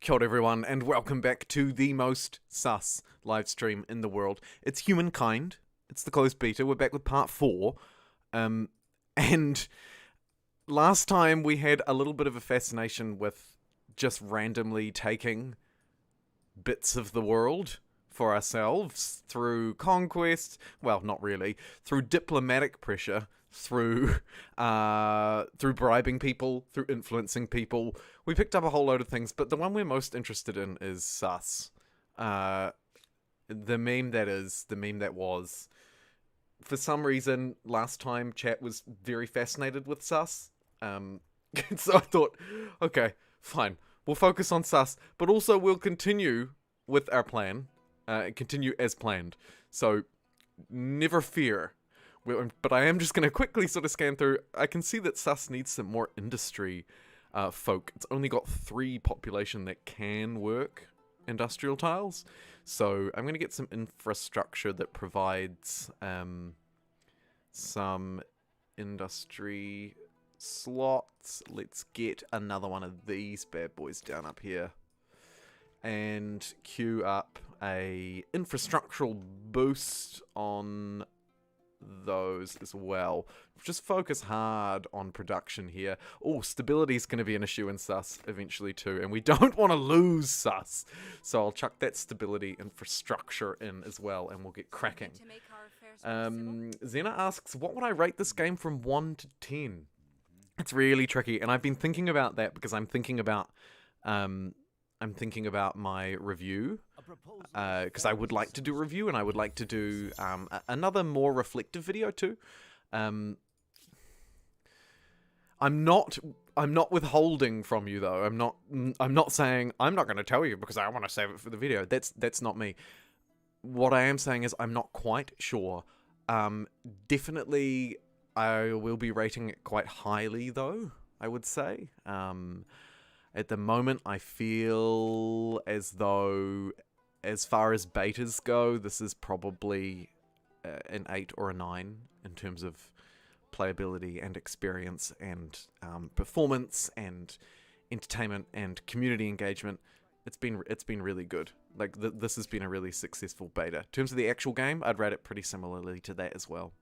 Kia ora everyone, and welcome back to the most sus live stream in the world. It's Humankind. It's the closed beta. We're back with part 4. And last time we had a little bit of a fascination with just randomly taking bits of the world for ourselves through conquest. Well, not really. Through diplomatic pressure. Through bribing people, through influencing people. We picked up a whole load of things, but the one we're most interested in is sus. The meme that was. For some reason, last time chat was very fascinated with sus. So I thought, okay, fine. We'll focus on sus, but also we'll continue with our plan. Continue as planned. So, never fear. But I am just going to quickly sort of scan through. I can see that sus needs some more industry folk. It's only got 3 population that can work industrial tiles. So I'm going to get some infrastructure that provides some industry slots. Let's get another one of these bad boys down up here. And queue up a infrastructural boost on those as well. Just focus hard on production here. Oh, stability is going to be an issue in sus eventually too, and we don't want to lose sus. So I'll chuck that stability infrastructure in as well, and we'll get cracking. Zena asks, what would I rate this game from 1 to 10? It's really tricky, and I've been thinking about that because I'm thinking about my review, because I would like to do a review, and I would like to do another more reflective video too. I'm not withholding from you though. I'm not saying I'm not going to tell you because I want to save it for the video. That's not me. What I am saying is I'm not quite sure. Definitely I will be rating it quite highly though, I would say. At the moment, I feel as though, as far as betas go, this is probably an 8 or a 9 in terms of playability and experience and performance and entertainment and community engagement. It's been really good. Like this has been a really successful beta. In terms of the actual game, I'd rate it pretty similarly to that as well.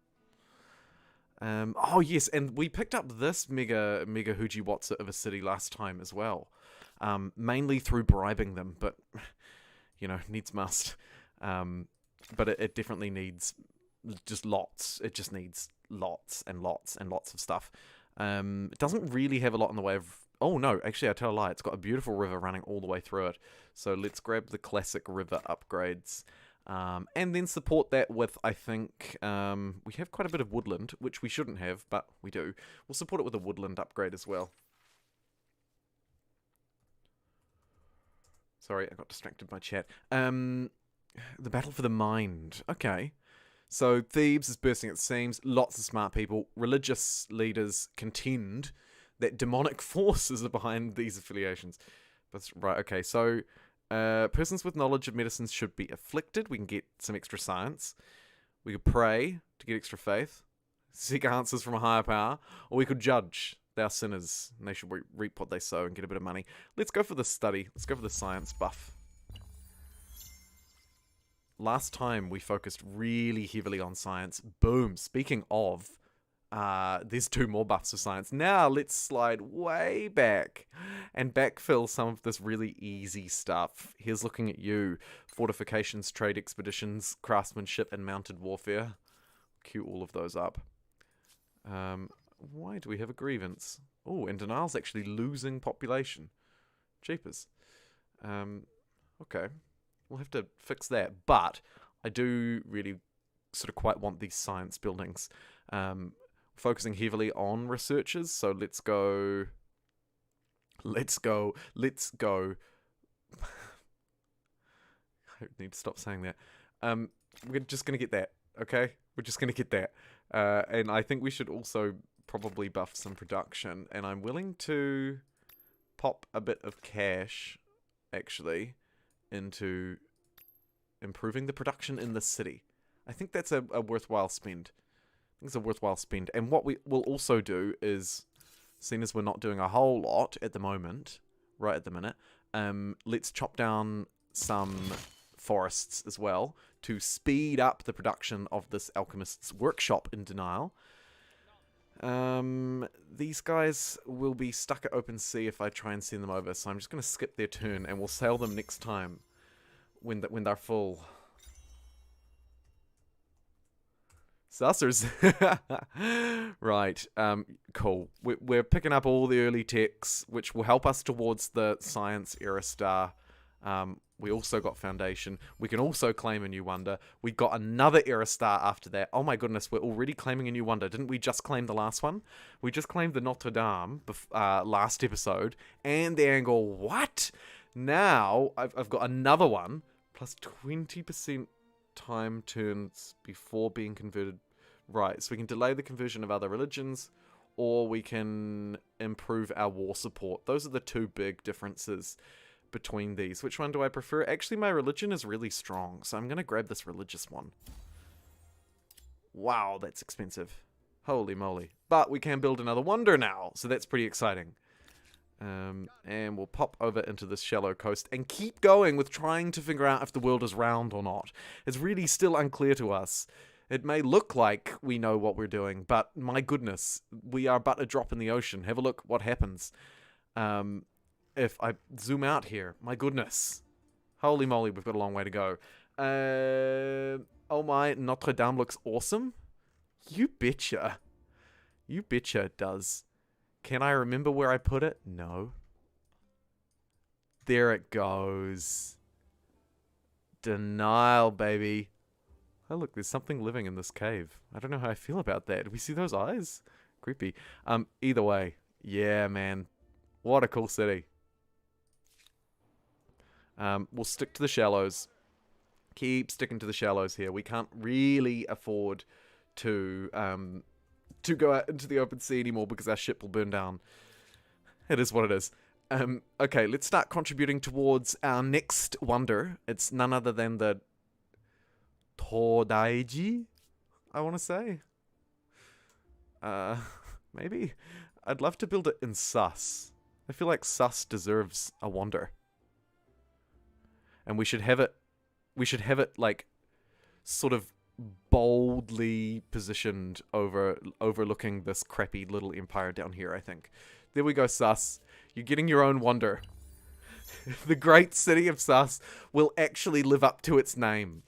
Oh yes, and we picked up this mega Hooji Watsa of a city last time as well, mainly through bribing them, but you know, needs must. But it definitely needs just lots. It just needs lots and lots and lots of stuff. It doesn't really have a lot in the way of. Oh no, actually I tell a lie. It's got a beautiful river running all the way through it. So let's grab the classic river upgrades. And then support that with, I think, we have quite a bit of woodland, which we shouldn't have, but we do. We'll support it with a woodland upgrade as well. Sorry, I got distracted by chat. The battle for the mind. Okay. So Thebes is bursting at the seams. Lots of smart people. Religious leaders contend that demonic forces are behind these affiliations. But right, okay, so persons with knowledge of medicines should be afflicted. We can get some extra science. We could pray to get extra faith, seek answers from a higher power, or we could judge. They are sinners, and they should reap what they sow and get a bit of money. Let's go for the study. Let's go for the science buff. Last time we focused really heavily on science. Boom. Speaking of, there's 2 more buffs of science. Now let's slide way back and backfill some of this really easy stuff. Here's looking at you. Fortifications, trade expeditions, craftsmanship, and mounted warfare. Queue all of those up. Why do we have a grievance? Oh, and denial's actually losing population. Jeepers. Okay. We'll have to fix that. But I do really sort of quite want these science buildings. Focusing heavily on researchers, so let's go. I need to stop saying that. We're just going to get that, okay? We're just going to get that. And I think we should also probably buff some production, and I'm willing to pop a bit of cash, actually, into improving the production in the city. I think that's a worthwhile spend. I think it's a worthwhile spend. And what we will also do is, seeing as we're not doing a whole lot at the moment, right at the minute, Let's chop down some forests as well to speed up the production of this alchemist's workshop in denial. These guys will be stuck at open sea if I try and send them over, so I'm just going to skip their turn and we'll sail them next time when they're full. Sussers. Right, cool. We're picking up all the early techs, which will help us towards the science era star. We also got Foundation. We can also claim a new wonder. We got another era star after that. Oh my goodness, we're already claiming a new wonder. Didn't we just claim the last one? We just claimed the Notre Dame last episode. And the angle, what? Now, I've got another one. Plus 20% time turns before being converted. Right, so we can delay the conversion of other religions, or we can improve our war support. Those are the two big differences between these. Which one do I prefer? Actually, my religion is really strong, so I'm going to grab this religious one. Wow, that's expensive. Holy moly. But we can build another wonder now, so that's pretty exciting. And we'll pop over into this shallow coast and keep going with trying to figure out if the world is round or not. It's really still unclear to us. It may look like we know what we're doing, but my goodness, we are but a drop in the ocean. Have a look what happens. If I zoom out here, my goodness. Holy moly, we've got a long way to go. Oh my, Notre Dame looks awesome. You betcha. You betcha it does. Can I remember where I put it? No. There it goes. Denial, baby. Oh, look, there's something living in this cave. I don't know how I feel about that. Do we see those eyes? Creepy. Either way. Yeah, man. What a cool city. We'll stick to the shallows. Keep sticking to the shallows here. We can't really afford to go out into the open sea anymore because our ship will burn down. It is what it is. Okay, let's start contributing towards our next wonder. It's none other than the Todaiji, I want to say. Maybe. I'd love to build it in Sus. I feel like Sus deserves a wonder. And we should have it like sort of boldly positioned overlooking this crappy little empire down here, I think. There we go, Sus. You're getting your own wonder. The great city of Sus will actually live up to its name.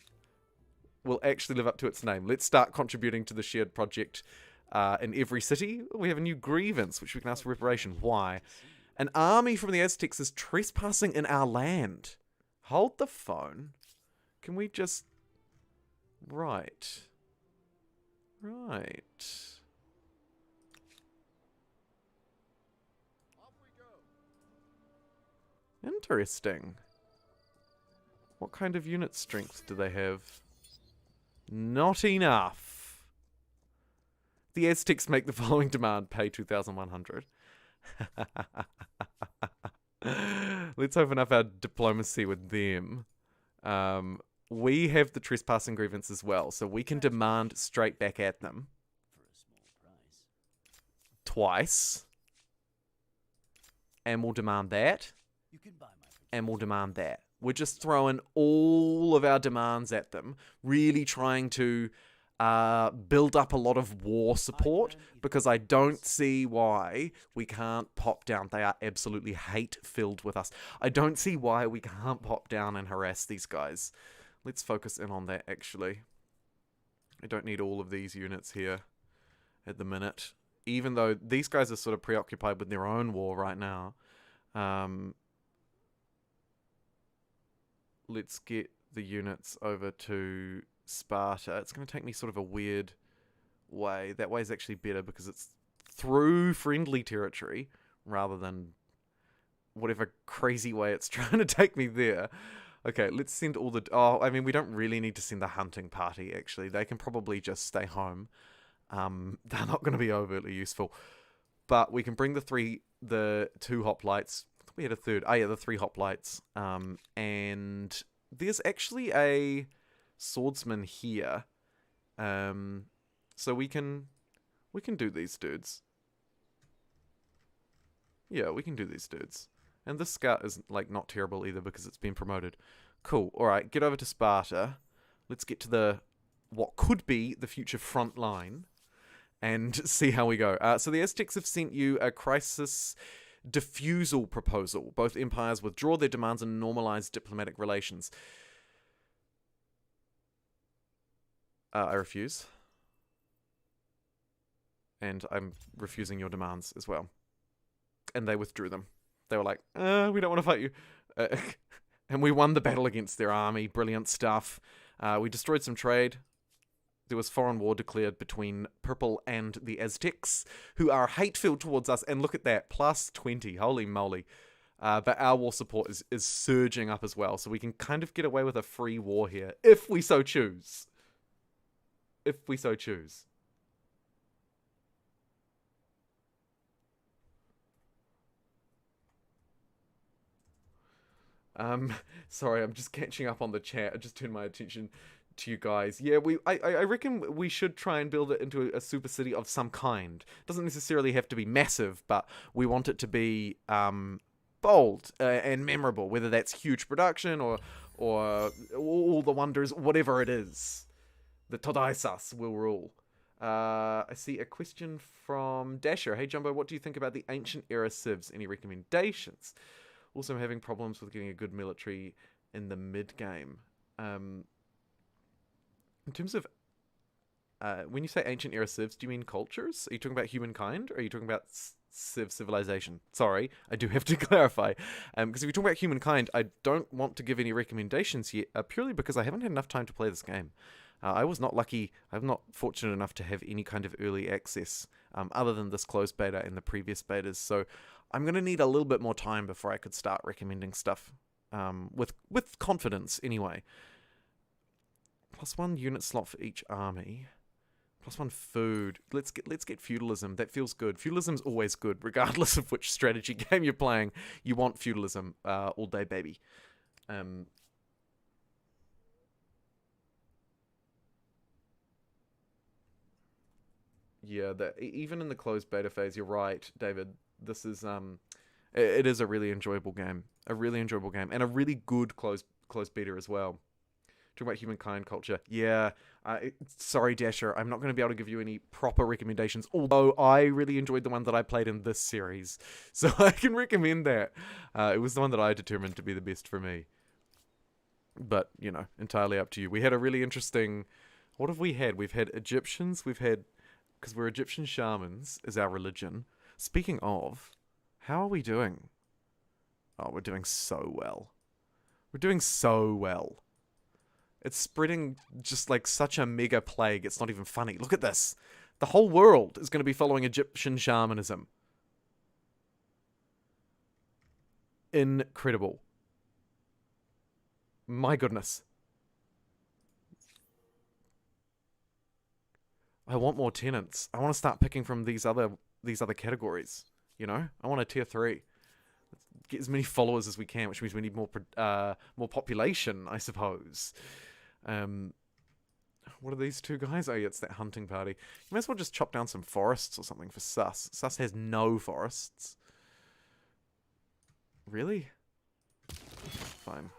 Let's start contributing to the shared project in every city. We have a new grievance, which we can ask for reparation. Why? An army from the Aztecs is trespassing in our land. Hold the phone. Can we just... Right. Interesting. What kind of unit strength do they have? Not enough. The Aztecs make the following demand. Pay 2,100. Let's open up our diplomacy with them. We have the trespassing grievance as well, so we can demand straight back at them. Twice. And we'll demand that. And we'll demand that. We're just throwing all of our demands at them, really trying to build up a lot of war support, because I don't see why we can't pop down. They are absolutely hate-filled with us. I don't see why we can't pop down and harass these guys. Let's focus in on that, actually. I don't need all of these units here at the minute, even though these guys are sort of preoccupied with their own war right now. Let's get the units over to Sparta. It's going to take me sort of a weird way. That way is actually better because it's through friendly territory rather than whatever crazy way it's trying to take me there. Okay, let's send all the... Oh, I mean, we don't really need to send the hunting party, actually. They can probably just stay home. They're not going to be overtly useful. But we can bring the two hoplites. We had a third. Oh, yeah, the 3 hoplites. And there's actually a swordsman here. So we can do these dudes. Yeah, we can do these dudes. And this scout is, like, not terrible either because it's been promoted. Cool. Alright, get over to Sparta. Let's get to the what could be the future front line and see how we go. So the Aztecs have sent you a crisis diffusal proposal. Both empires withdraw their demands and normalize diplomatic relations. I refuse. And I'm refusing your demands as well. And they withdrew them. They were like, we don't want to fight you. And we won the battle against their army. Brilliant stuff. We destroyed some trade. There was foreign war declared between Purple and the Aztecs, who are hate-filled towards us. And look at that, plus 20. Holy moly. But our war support is surging up as well. So we can kind of get away with a free war here, if we so choose. If we so choose. Sorry, I'm just catching up on the chat. I just turned my attention to you guys. Yeah, I reckon we should try and build it into a super city of some kind. Doesn't necessarily have to be massive, but we want it to be bold and memorable, whether that's huge production or all the wonders, whatever it is. The Todaisas will rule. I see a question from Dasher. Hey Jumbo, what do you think about the ancient era civs? Any recommendations? Also, I'm having problems with getting a good military in the mid-game. In terms of... when you say ancient era civs, do you mean cultures? Are you talking about humankind? Or are you talking about civilization? Sorry, I do have to clarify. Because if you're talking about humankind, I don't want to give any recommendations yet, purely because I haven't had enough time to play this game. I was not lucky, I'm not fortunate enough to have any kind of early access, other than this closed beta and the previous betas, so I'm going to need a little bit more time before I could start recommending stuff, with confidence anyway. +1 unit slot for each army, +1 food. Let's get feudalism. That feels good. Feudalism's always good, regardless of which strategy game you're playing. You want feudalism all day, baby. Yeah, even in the closed beta phase, you're right, David. This is it is a really enjoyable game, and a really good closed beta as well. Talking about humankind culture, yeah. Sorry, Dasher, I'm not going to be able to give you any proper recommendations. Although I really enjoyed the one that I played in this series, so I can recommend that. It was the one that I determined to be the best for me. But you know, entirely up to you. We had a really interesting. What have we had? We've had Egyptians. We've had. Because we're Egyptian shamans, is our religion. Speaking of, how are we doing? Oh, we're doing so well. We're doing so well. It's spreading just like such a mega plague, it's not even funny. Look at this. The whole world is going to be following Egyptian shamanism. Incredible. My goodness. I want more tenants. I want to start picking from these other categories. You know, I want a tier 3. Let's get as many followers as we can, which means we need more population, I suppose. What are these two guys? Oh, yeah, it's that hunting party. You might as well just chop down some forests or something for Sus. Sus has no forests. Really? Fine.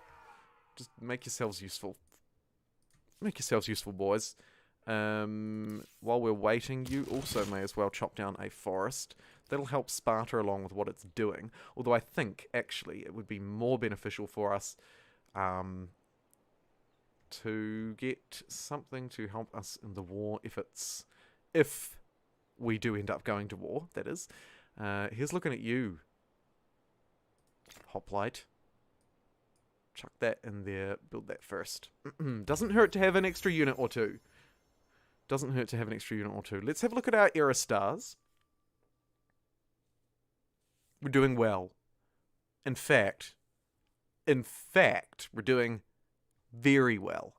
Just make yourselves useful. Make yourselves useful, boys. While we're waiting, you also may as well chop down a forest. That'll help Sparta along with what it's doing. Although I think, actually, it would be more beneficial for us to get something to help us in the war if we do end up going to war, that is. Here's looking at you, Hoplite. Chuck that in there, build that first. Doesn't hurt to have an extra unit or two. Doesn't hurt to have an extra unit or two. Let's have a look at our era stars. We're doing well. In fact, we're doing very well.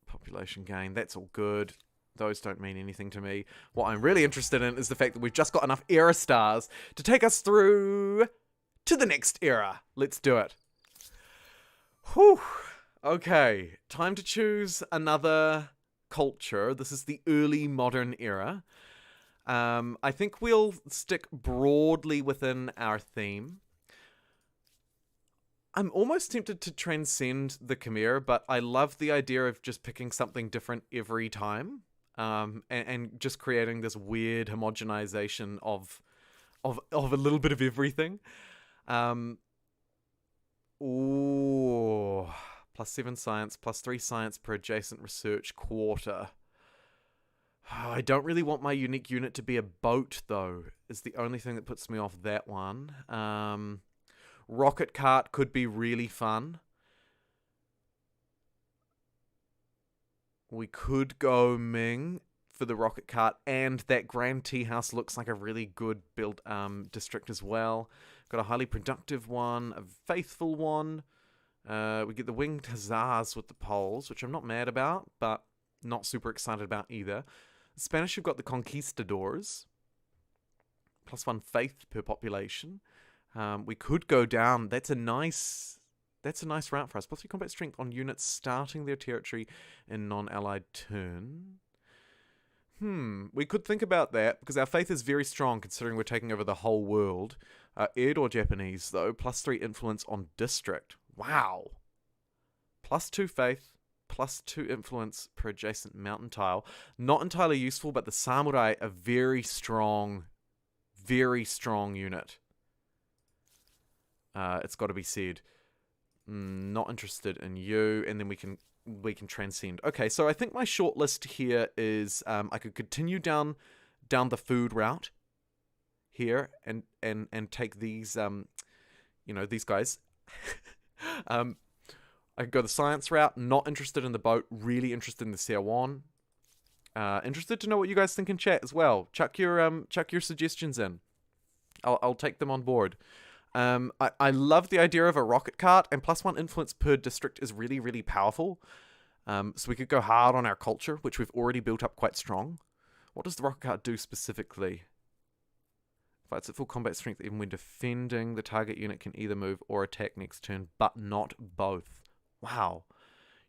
Population gain, that's all good. Those don't mean anything to me. What I'm really interested in is the fact that we've just got enough era stars to take us through to the next era. Let's do it. Whew. Okay, time to choose another culture. This is the early modern era. I think we'll stick broadly within our theme. I'm almost tempted to transcend the Chimera, but I love the idea of just picking something different every time, and just creating this weird homogenization of a little bit of everything. Ooh, +7 science, +3 science per adjacent research quarter. I don't really want my unique unit to be a boat, though, is the only thing that puts me off that one. Rocket cart could be really fun. We could go Ming for the rocket cart, and that grand tea house looks like a really good built district as well. Got a highly productive one, a faithful one. We get the winged hussars with the poles, which I'm not mad about, but not super excited about either. The Spanish have got the conquistadors, +1 faith per population. We could go down. That's a nice route for us. +3 combat strength on units starting their territory in non-allied turn. We could think about that, because our faith is very strong considering we're taking over the whole world. Ed or Japanese, though, +3 influence on district. Wow. +2 faith, +2 influence per adjacent mountain tile. Not entirely useful, but the samurai are very strong unit. It's got to be said. Not interested in you, and then we can transcend. Okay, so I think my short list here is I could continue down the food route here and take these these guys. I could go the science route. Not interested in the boat. Really interested in the Siawan. Interested to know what you guys think in chat as well. Chuck your suggestions in. I'll take them on board. I love the idea of a rocket cart, and +1 influence per district is really, really powerful. So we could go hard on our culture, which we've already built up quite strong. What does the rocket cart do specifically? Fights at full combat strength even when defending. The target unit can either move or attack next turn, but not both. Wow.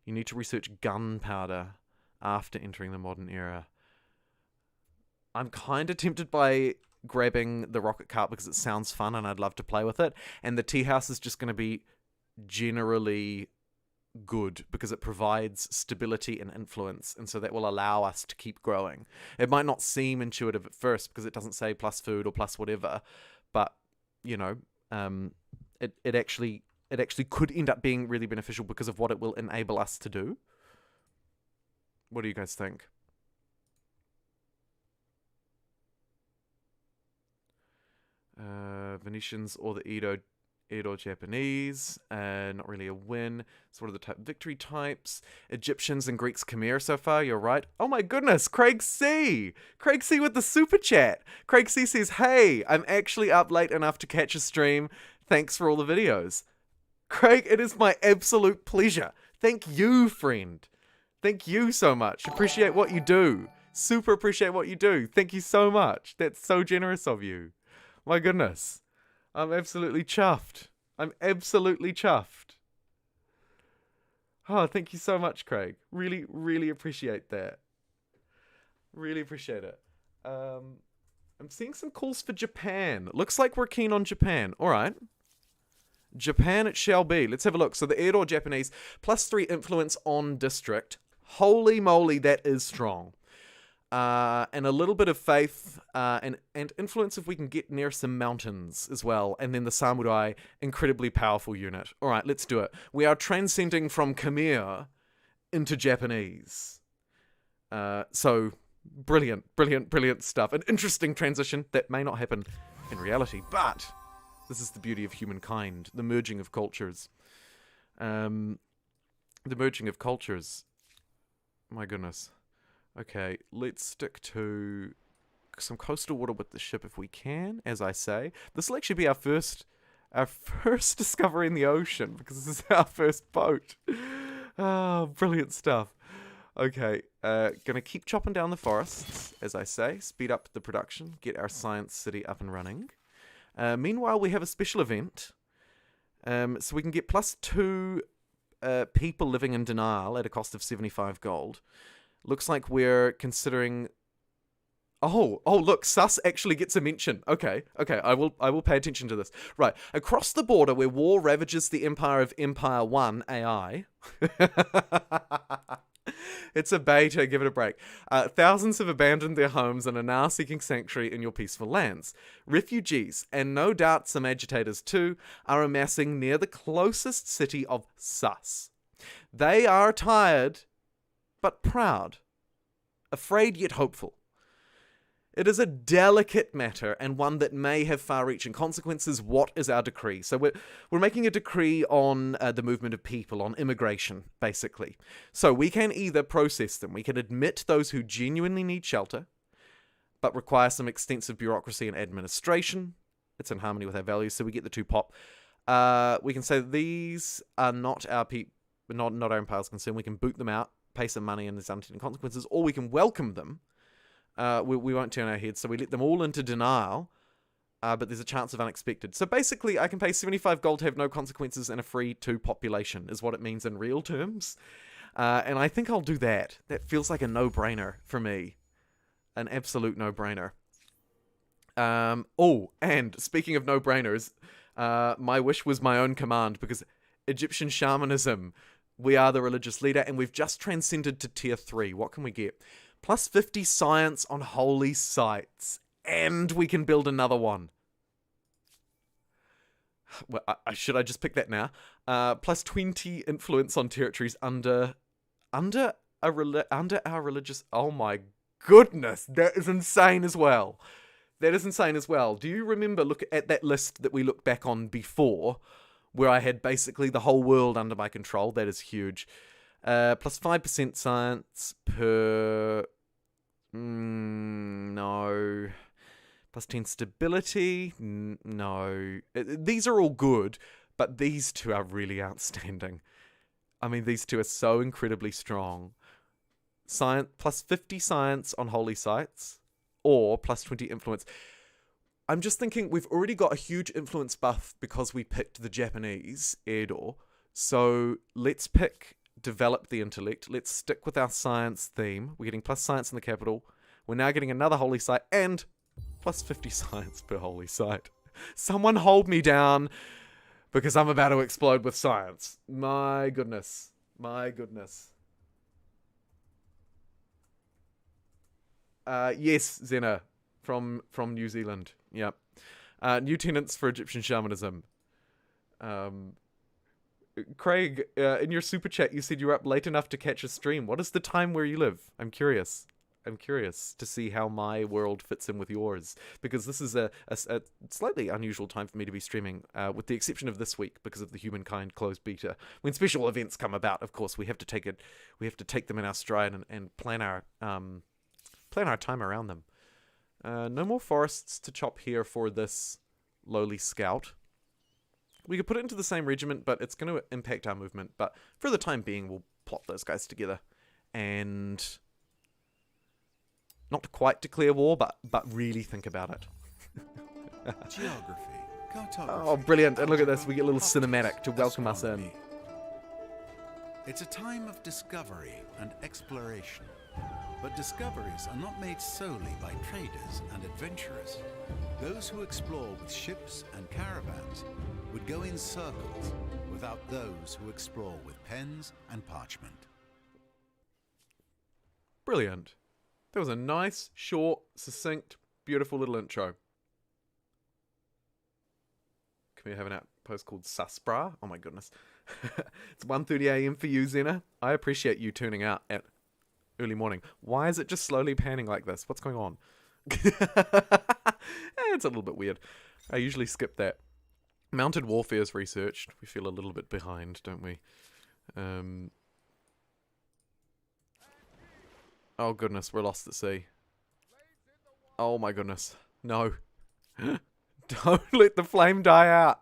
You need to research gunpowder after entering the modern era. I'm kind of tempted by grabbing the rocket cart because it sounds fun and I'd love to play with it. And the tea house is just going to be generally good because it provides stability and influence, and so that will allow us to keep growing. It might not seem intuitive at first because it doesn't say plus food or plus whatever, but you know, it actually could end up being really beneficial because of what it will enable us to do. What do you guys think? Venetians or the Edo Japanese, not really a win. Sort of the type victory types. Egyptians and Greeks Khmer so far, you're right. Oh my goodness, Craig C with the super chat. Craig C says, hey, I'm actually up late enough to catch a stream. Thanks for all the videos. Craig, it is my absolute pleasure. Thank you, friend. Thank you so much. Appreciate what you do. Super appreciate what you do. Thank you so much. That's so generous of you. My goodness. I'm absolutely chuffed. I'm absolutely chuffed. Oh, thank you so much, Craig. Really, really appreciate that. Really appreciate it. I'm seeing some calls for Japan. Looks like we're keen on Japan. All right. Japan it shall be. Let's have a look. So the Edo Japanese, +3 influence on district. Holy moly, that is strong. And a little bit of faith and influence if we can get near some mountains as well. And then the samurai, incredibly powerful unit. All right, let's do it. We are transcending from Khmer into Japanese. So brilliant stuff. An interesting transition that may not happen in reality, but this is the beauty of humankind, the merging of cultures. The merging of cultures. My goodness. Okay, let's stick to some coastal water with the ship if we can, as I say. This will actually be our first discovery in the ocean, because this is our first boat. Oh, brilliant stuff. Okay, gonna keep chopping down the forests, as I say, speed up the production, get our science city up and running. Meanwhile, we have a special event, so we can get +2 people living in denial at a cost of 75 gold. Looks like we're considering... Oh, look, sus actually gets a mention. Okay, I will pay attention to this. Right, across the border where war ravages the empire of Empire 1 AI. It's a beta, give it a break. Thousands have abandoned their homes and are now seeking sanctuary in your peaceful lands. Refugees, and no doubt some agitators too, are amassing near the closest city of Sus. They are tired, but proud. Afraid yet hopeful. It is a delicate matter and one that may have far-reaching consequences. What is our decree? So we're making a decree on the movement of people, on immigration, basically. So we can either process them. We can admit those who genuinely need shelter, but require some extensive bureaucracy and administration. It's in harmony with our values, so we get the 2 pop. We can say these are not our not our empire's concern. We can boot them out, pay some money, and there's unintended consequences, or we can welcome them. We won't turn our heads, so we let them all into denial, but there's a chance of unexpected. So basically, I can pay 75 gold to have no consequences and a free 2 population, is what it means in real terms. And I think I'll do that. That feels like a no-brainer for me. An absolute no-brainer. Oh, and speaking of no-brainers, my wish was my own command, because Egyptian shamanism, we are the religious leader, and we've just transcended to tier 3. What can we get? Plus 50 science on holy sites. And we can build another one. Well, should I just pick that now? Plus 20 influence on territories under our religious... Oh my goodness, that is insane as well. That is insane as well. Do you remember, look at that list that we looked back on before, where I had basically the whole world under my control? That is huge. Plus 5% science per... no. Plus 10 stability? No. These are all good, but these 2 are really outstanding. I mean, these 2 are so incredibly strong. Science, plus 50 science on holy sites, or plus 20 influence. I'm just thinking, we've already got a huge influence buff because we picked the Japanese Edo. So let's pick develop the intellect. Let's stick with our science theme. We're getting plus science in the capital. We're now getting another holy site and plus 50 science per holy site. Someone hold me down because I'm about to explode with science. My goodness. My goodness. Yes, Zena, from New Zealand. Yep. New tenants for Egyptian shamanism. Craig, in your super chat, you said you were up late enough to catch a stream. What is the time where you live? I'm curious. I'm curious to see how my world fits in with yours, because this is a slightly unusual time for me to be streaming, with the exception of this week because of the Humankind Closed Beta. When special events come about, of course, we have to take them in our stride and plan our time around them. No more forests to chop here for this lowly scout. We could put it into the same regiment, but it's going to impact our movement. But for the time being, we'll plot those guys together and not quite declare war, but really think about it. Geography, cartography. Oh, brilliant. And look at this. We get a little cinematic to welcome us in. It's a time of discovery and exploration. But discoveries are not made solely by traders and adventurers. Those who explore with ships and caravans would go in circles without those who explore with pens and parchment. Brilliant. That was a nice, short, succinct, beautiful little intro. Can we have an outpost called Suspra? Oh my goodness. It's 1:30 a.m. for you, Zena. I appreciate you tuning out at early morning. Why is it just slowly panning like this? What's going on? It's a little bit weird. I usually skip that. Mounted warfare is researched. We feel a little bit behind, don't we? Oh goodness, we're lost at sea. Oh my goodness. No. Don't let the flame die out.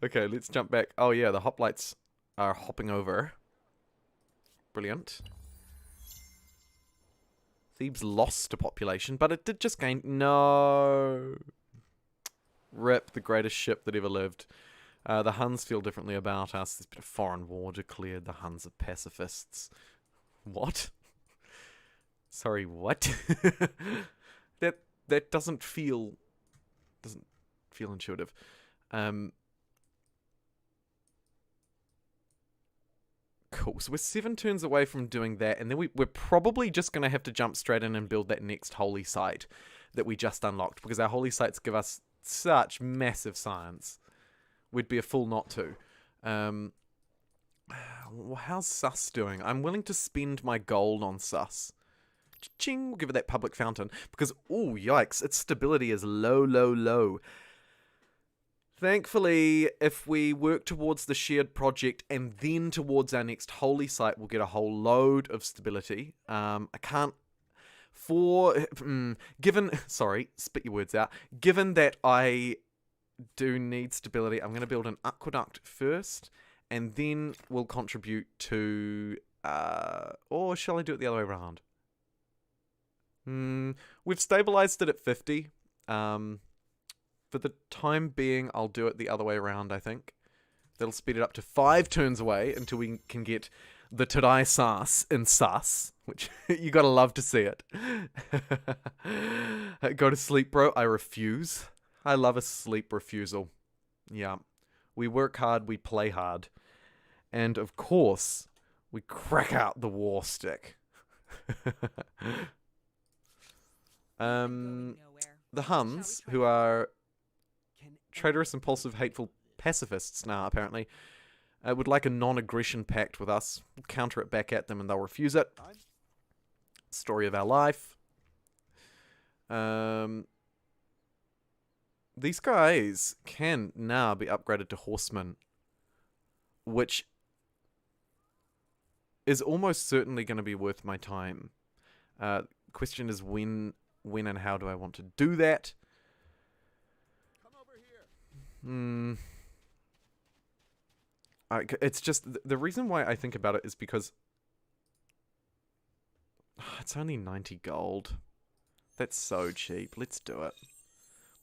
Okay, let's jump back. Oh yeah, the hoplites are hopping over. Brilliant. Thebes lost a population, but it did just gain... No. Rip, the greatest ship that ever lived. The Huns feel differently about us. There's been a foreign war declared. The Huns are pacifists. What? Sorry, what? that doesn't feel intuitive. Cool. So we're 7 turns away from doing that, and then we're probably just going to have to jump straight in and build that next holy site that we just unlocked, because our holy sites give us such massive science. We'd be a fool not to. How's Sus doing? I'm willing to spend my gold on Sus. Ching, we'll give it that public fountain, because, oh, yikes, its stability is low, low, low. Thankfully, if we work towards the shared project and then towards our next holy site, we'll get a whole load of stability. I can't... Sorry, spit your words out. Given that I do need stability, I'm going to build an aqueduct first, and then we'll contribute to... or shall I do it the other way around? We've stabilized it at 50. For the time being, I'll do it the other way around, I think. That'll speed it up to 5 turns away until we can get the Todai Sas in Sus, which you gotta love to see it. Go to sleep, bro. I refuse. I love a sleep refusal. Yeah. We work hard, we play hard. And of course, we crack out the war stick. The Huns, who are traitorous, impulsive, hateful pacifists now, apparently, would like a non-aggression pact with us. We'll counter it back at them and they'll refuse it. Story of our life. These guys can now be upgraded to horsemen, which is almost certainly going to be worth my time. Question is when and how do I want to do that? It's just, the reason why I think about it is because it's only 90 gold. That's so cheap. Let's do it.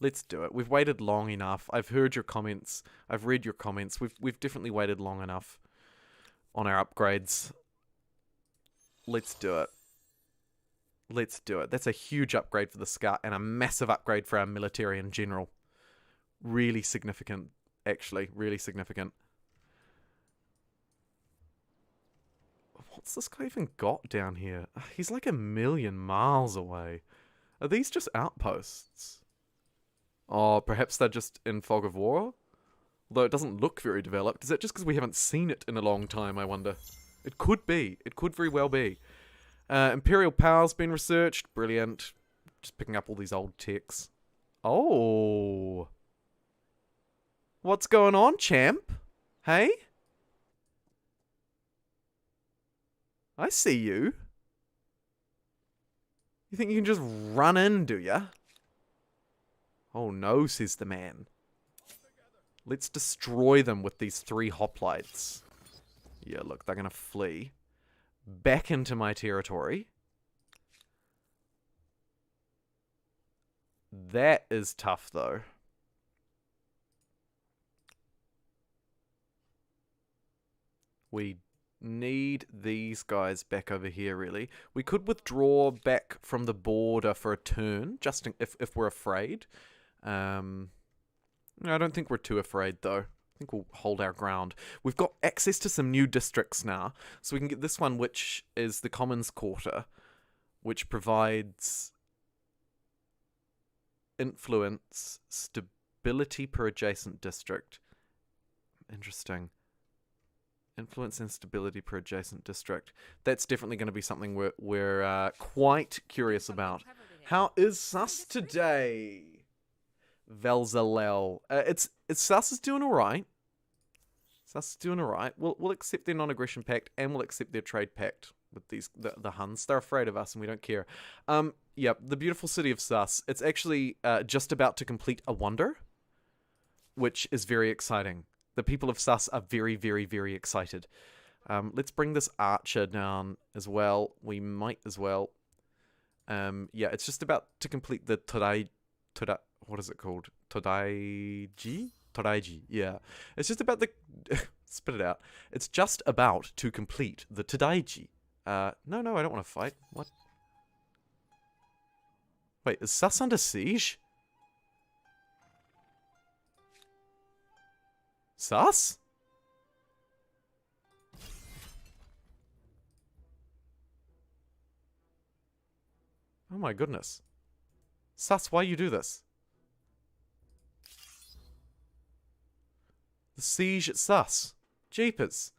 Let's do it. We've waited long enough. I've heard your comments. I've read your comments. We've definitely waited long enough on our upgrades. Let's do it. Let's do it. That's a huge upgrade for the Scout and a massive upgrade for our military in general. Really significant, actually. Really significant. What's this guy even got down here? He's like 1,000,000 miles away. Are these just outposts? Oh, perhaps they're just in Fog of War? Although it doesn't look very developed. Is that just because we haven't seen it in a long time, I wonder? It could be. It could very well be. Imperial Power's been researched. Brilliant. Just picking up all these old techs. Oh. What's going on, champ? Hey? I see you. You think you can just run in, do ya? Oh no, says the man. Let's destroy them with these 3 hoplites. Yeah, look, they're gonna flee back into my territory. That is tough, though. We need these guys back over here, really. We could withdraw back from the border for a turn, just if we're afraid. No, I don't think we're too afraid, though. I think we'll hold our ground. We've got access to some new districts now, so we can get this one, which is the Commons Quarter, which provides influence, stability per adjacent district. Interesting. Influence and stability per adjacent district. That's definitely going to be something we're quite curious about. How is Sus today? Velzalel. Sus is doing alright. Sus is doing alright. We'll accept their non-aggression pact and we'll accept their trade pact with the Huns. They're afraid of us and we don't care. Yeah, the beautiful city of Sus. It's actually just about to complete a wonder, which is very exciting. The people of Sus are very, very, very excited. Let's bring this archer down as well. We might as well. Yeah, it's just about to complete the what is it called? Todaiji? Todaiji, yeah. It's just about the... spit it out. It's just about to complete the Todaiji. No, I don't want to fight. What? Wait, is Sus under siege? Sus? Oh my goodness. Sus, why you do this? The siege at Sus. Jeepers.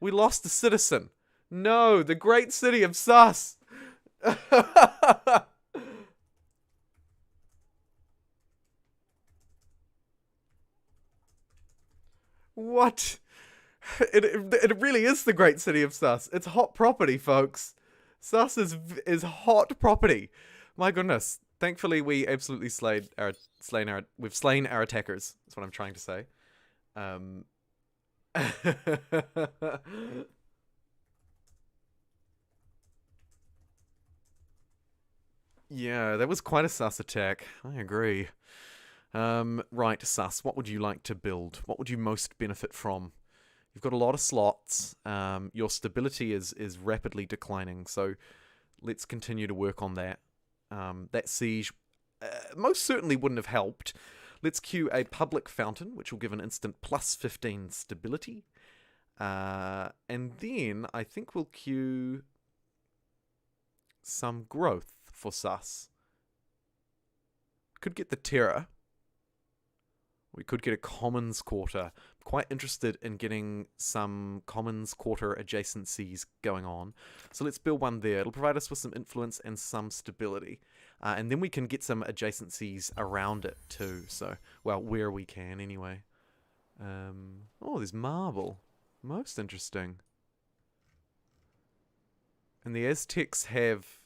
We lost a citizen. No, the great city of Sus. What? It really is the great city of Sus. It's hot property, folks. Sus is hot property. My goodness. Thankfully, we absolutely we've slain our attackers. That's what I'm trying to say. Yeah, that was quite a Sus attack. I agree. Right, Sus, what would you like to build? What would you most benefit from? You've got a lot of slots. Your stability is rapidly declining, so let's continue to work on that. That siege most certainly wouldn't have helped. Let's queue a public fountain, which will give an instant plus 15 stability. And then I think we'll queue some growth for Sus. Could get the Terror. We could get a Commons Quarter. I'm quite interested in getting some Commons Quarter adjacencies going on. So let's build one there. It'll provide us with some influence and some stability. And then we can get some adjacencies around it too. So, well, where we can anyway. Oh, there's marble. Most interesting. And the Aztecs have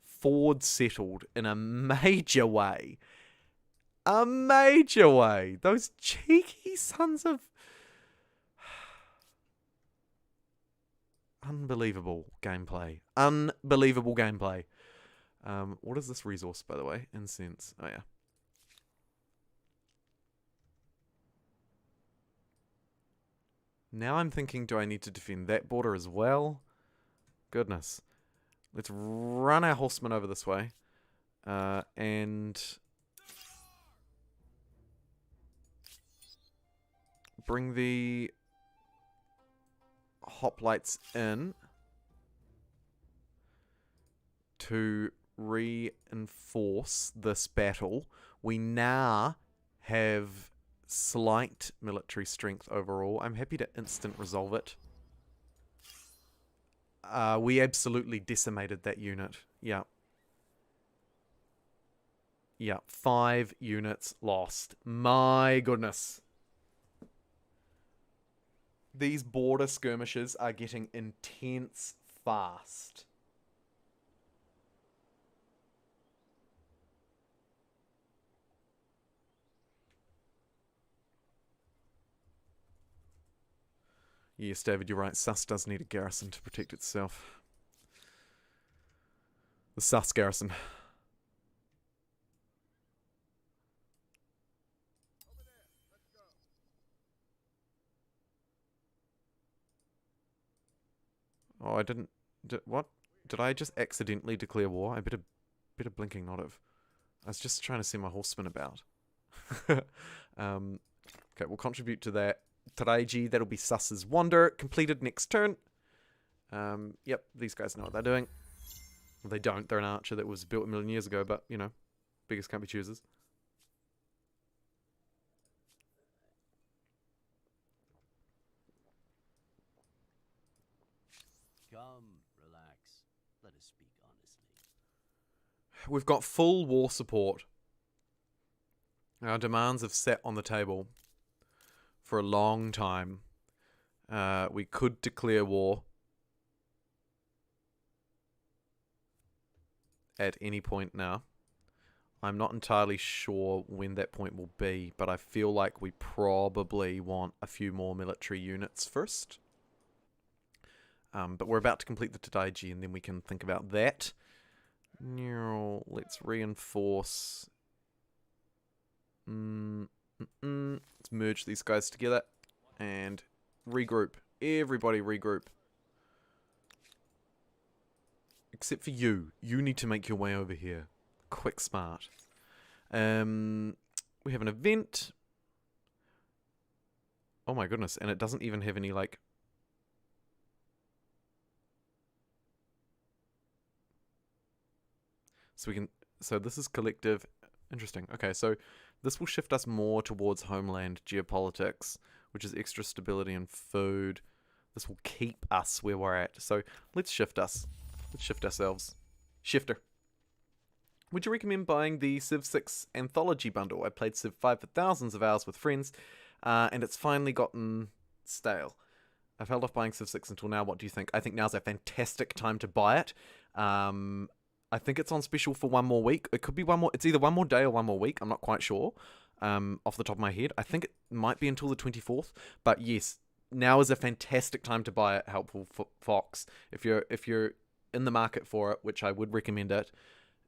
Ford settled in a major way. A major way. Those cheeky sons of... Unbelievable gameplay. Unbelievable gameplay. What is this resource, by the way? Incense. Oh, yeah. Now I'm thinking, do I need to defend that border as well? Goodness. Let's run our horsemen over this way. And... bring the hoplites in to reinforce this battle. We now have slight military strength overall. I'm happy to instant resolve it. We absolutely decimated that unit. Yeah. Yeah, 5 units lost. My goodness. These border skirmishes are getting intense fast. Yes, David, you're right. Sus does need a garrison to protect itself. The Sus garrison. Oh, I didn't... what? Did I just accidentally declare war? I better blinking not have. I was just trying to send my horsemen about. Okay, we'll contribute to that. Taraiji, that'll be Sus's Wander. Completed next turn. Yep, these guys know what they're doing. Well, they don't. They're an archer that was built a million years ago, but, you know, beggars can't be choosers. Come, relax. Let us speak honestly. We've got full war support. Our demands have sat on the table for a long time. We could declare war at any point now. I'm not entirely sure when that point will be, but I feel like we probably want a few more military units first. But we're about to complete the Tadaiji, and then we can think about that. Let's reinforce. Let's merge these guys together and regroup. Everybody regroup. Except for you. You need to make your way over here. quick smart. We have an event. Oh my goodness, and it doesn't even have any, like... So this is collective. Interesting. Okay, so this will shift us more towards homeland geopolitics, which is extra stability and food. This will keep us where we're at. So let's shift us. Let's shift ourselves. Shifter. Would you recommend buying the Civ 6 Anthology Bundle? I played Civ 5 for thousands of hours with friends, and it's finally gotten stale. I've held off buying Civ 6 until now. What do you think? I think now's a fantastic time to buy it. I think it's on special for one more week. It could be one more. It's either one more day or one more week. I'm not quite sure. Off the top of my head, I think it might be until the 24th. But yes, now is a fantastic time to buy it. Helpful Fox. If you're in the market for it, which I would recommend it,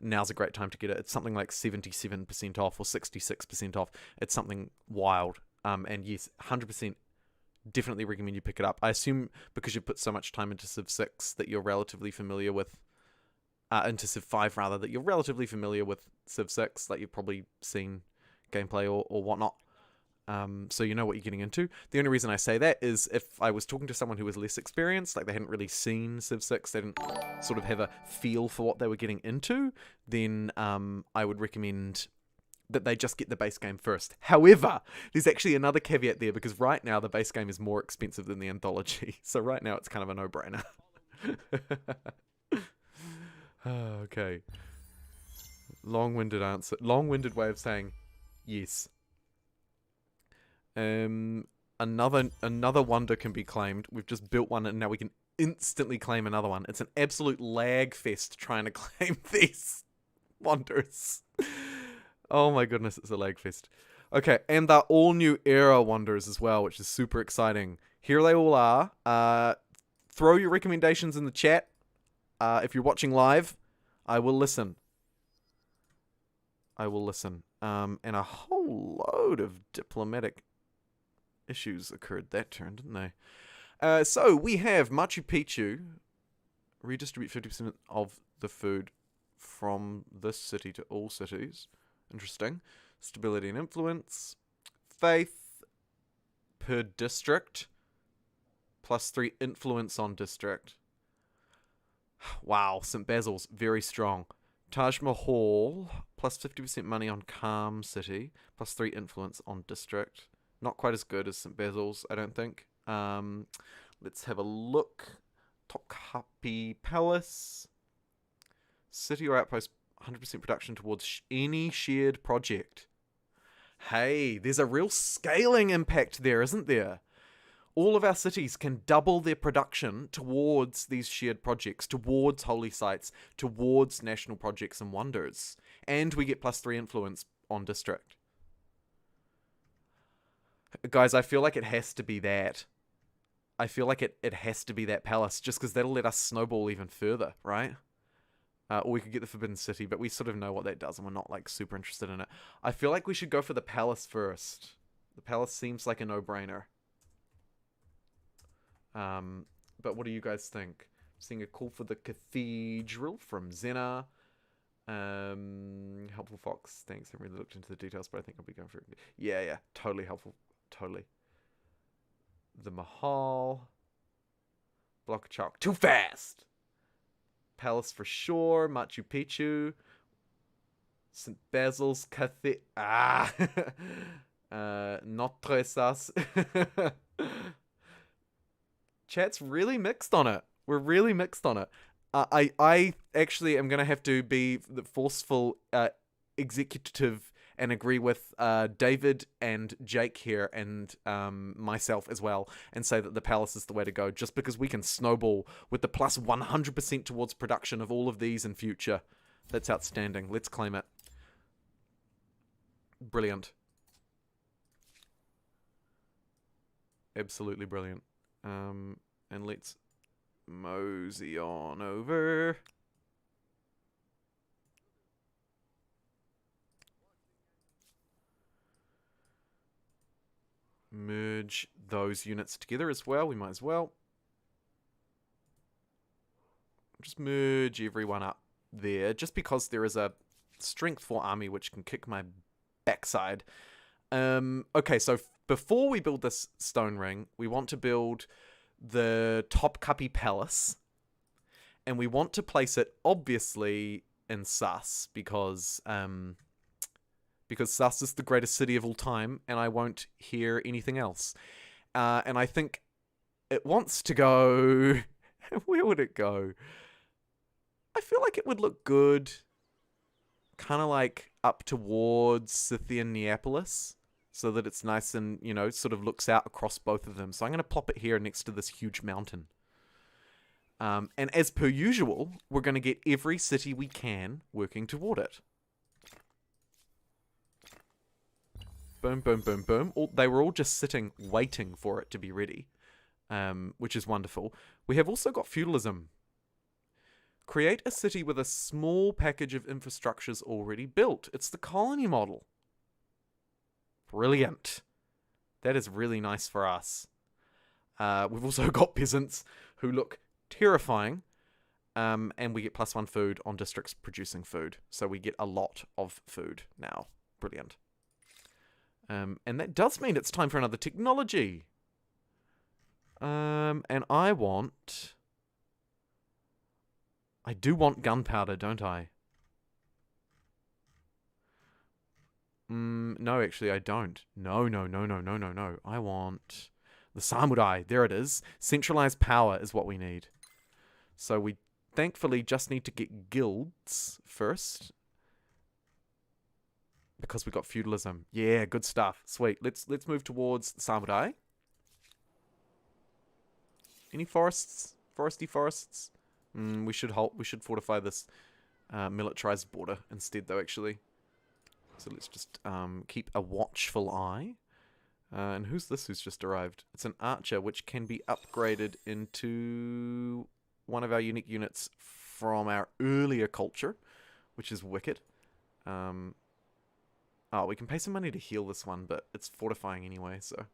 now's a great time to get it. It's something like 77% off or 66% off. It's something wild. And yes, 100%. Definitely recommend you pick it up. I assume because you put so much time into Civ 6 that you're relatively familiar with. Into Civ 5 rather, that you're relatively familiar with Civ 6, like you've probably seen gameplay or whatnot, so you know what you're getting into. The only reason I say that is if I was talking to someone who was less experienced, like they hadn't really seen Civ 6, they didn't sort of have a feel for what they were getting into, then I would recommend that they just get the base game first. However, there's actually another caveat there, because right now the base game is more expensive than the anthology, so right now it's kind of a no-brainer. Okay. Long-winded answer. Long-winded way of saying yes. Another wonder can be claimed. We've just built one and now we can instantly claim another one. It's an absolute lag fest trying to claim these wonders. Oh my goodness, it's a lag fest. Okay, and they're all new era wonders as well, which is super exciting. Here they all are. Throw your recommendations in the chat. If you're watching live, I will listen. And a whole load of diplomatic issues occurred that turn, didn't they? So we have Machu Picchu. Redistribute 50% of the food from this city to all cities. Interesting. Stability and influence. Faith per district. +3 influence on district. Wow, St. Basil's, very strong. Taj Mahal, +50% money on Calm City, +3 influence on district. Not quite as good as St. Basil's, I don't think. Let's have a look. Topkapi Palace. City or outpost, 100% production towards any shared project. Hey, there's a real scaling impact there, isn't there? All of our cities can double their production towards these shared projects, towards holy sites, towards national projects and wonders. And we get +3 influence on district. Guys, I feel like it has to be that. I feel like it has to be that palace, just because that'll let us snowball even further, right? Or we could get the Forbidden City, but we sort of know what that does, and we're not, like, super interested in it. I feel like we should go for the palace first. The palace seems like a no-brainer. But what do you guys think? Seeing a call for the cathedral from Zena. Helpful Fox, thanks. I haven't really looked into the details, but I think I'll be going for it. Yeah, totally helpful. Totally. The Mahal. Block of chalk. Too fast! Palace for sure. Machu Picchu. St. Basil's Cathedral. Notre Sas. Chat's really mixed on it. We're really mixed on it. I actually am going to have to be the forceful executive and agree with David and Jake here and myself as well, and say that the palace is the way to go, just because we can snowball with the plus 100% towards production of all of these in future. That's outstanding. Let's claim it. Brilliant. Absolutely brilliant. And let's mosey on over. Merge those units together as well. We might as well. Just merge everyone up there. Just because there is a strength 4 army, which can kick my backside. Okay, so before we build this stone ring, we want to build the Topkapi Palace. And we want to place it, obviously, in Sus, because Sus is the greatest city of all time, and I won't hear anything else. And I think it wants to go... Where would it go? I feel like it would look good, kind of like up towards Scythian Neapolis, so that it's nice and, you know, sort of looks out across both of them. So I'm going to plop it here next to this huge mountain. And as per usual, we're going to get every city we can working toward it. Boom, boom, boom, boom. They were all just sitting, waiting for it to be ready, which is wonderful. We have also got feudalism. Create a city with a small package of infrastructures already built. It's the colony model. Brilliant. That is really nice for us. We've also got peasants who look terrifying, and we get +1 food on districts producing food, so we get a lot of food now. Brilliant. And that does mean it's time for another technology. And I do want gunpowder, don't I? No, actually I don't. No. I want the samurai. There it is. Centralized power is what we need. So we thankfully just need to get guilds first, because we got feudalism. Yeah, good stuff. Sweet. Let's move towards the samurai. Any forests? Foresty forests? We should fortify this militarized border instead, though, actually. So let's just keep a watchful eye. And who's this who's just arrived? It's an archer, which can be upgraded into one of our unique units from our earlier culture, which is wicked. Oh, we can pay some money to heal this one, but it's fortifying anyway, so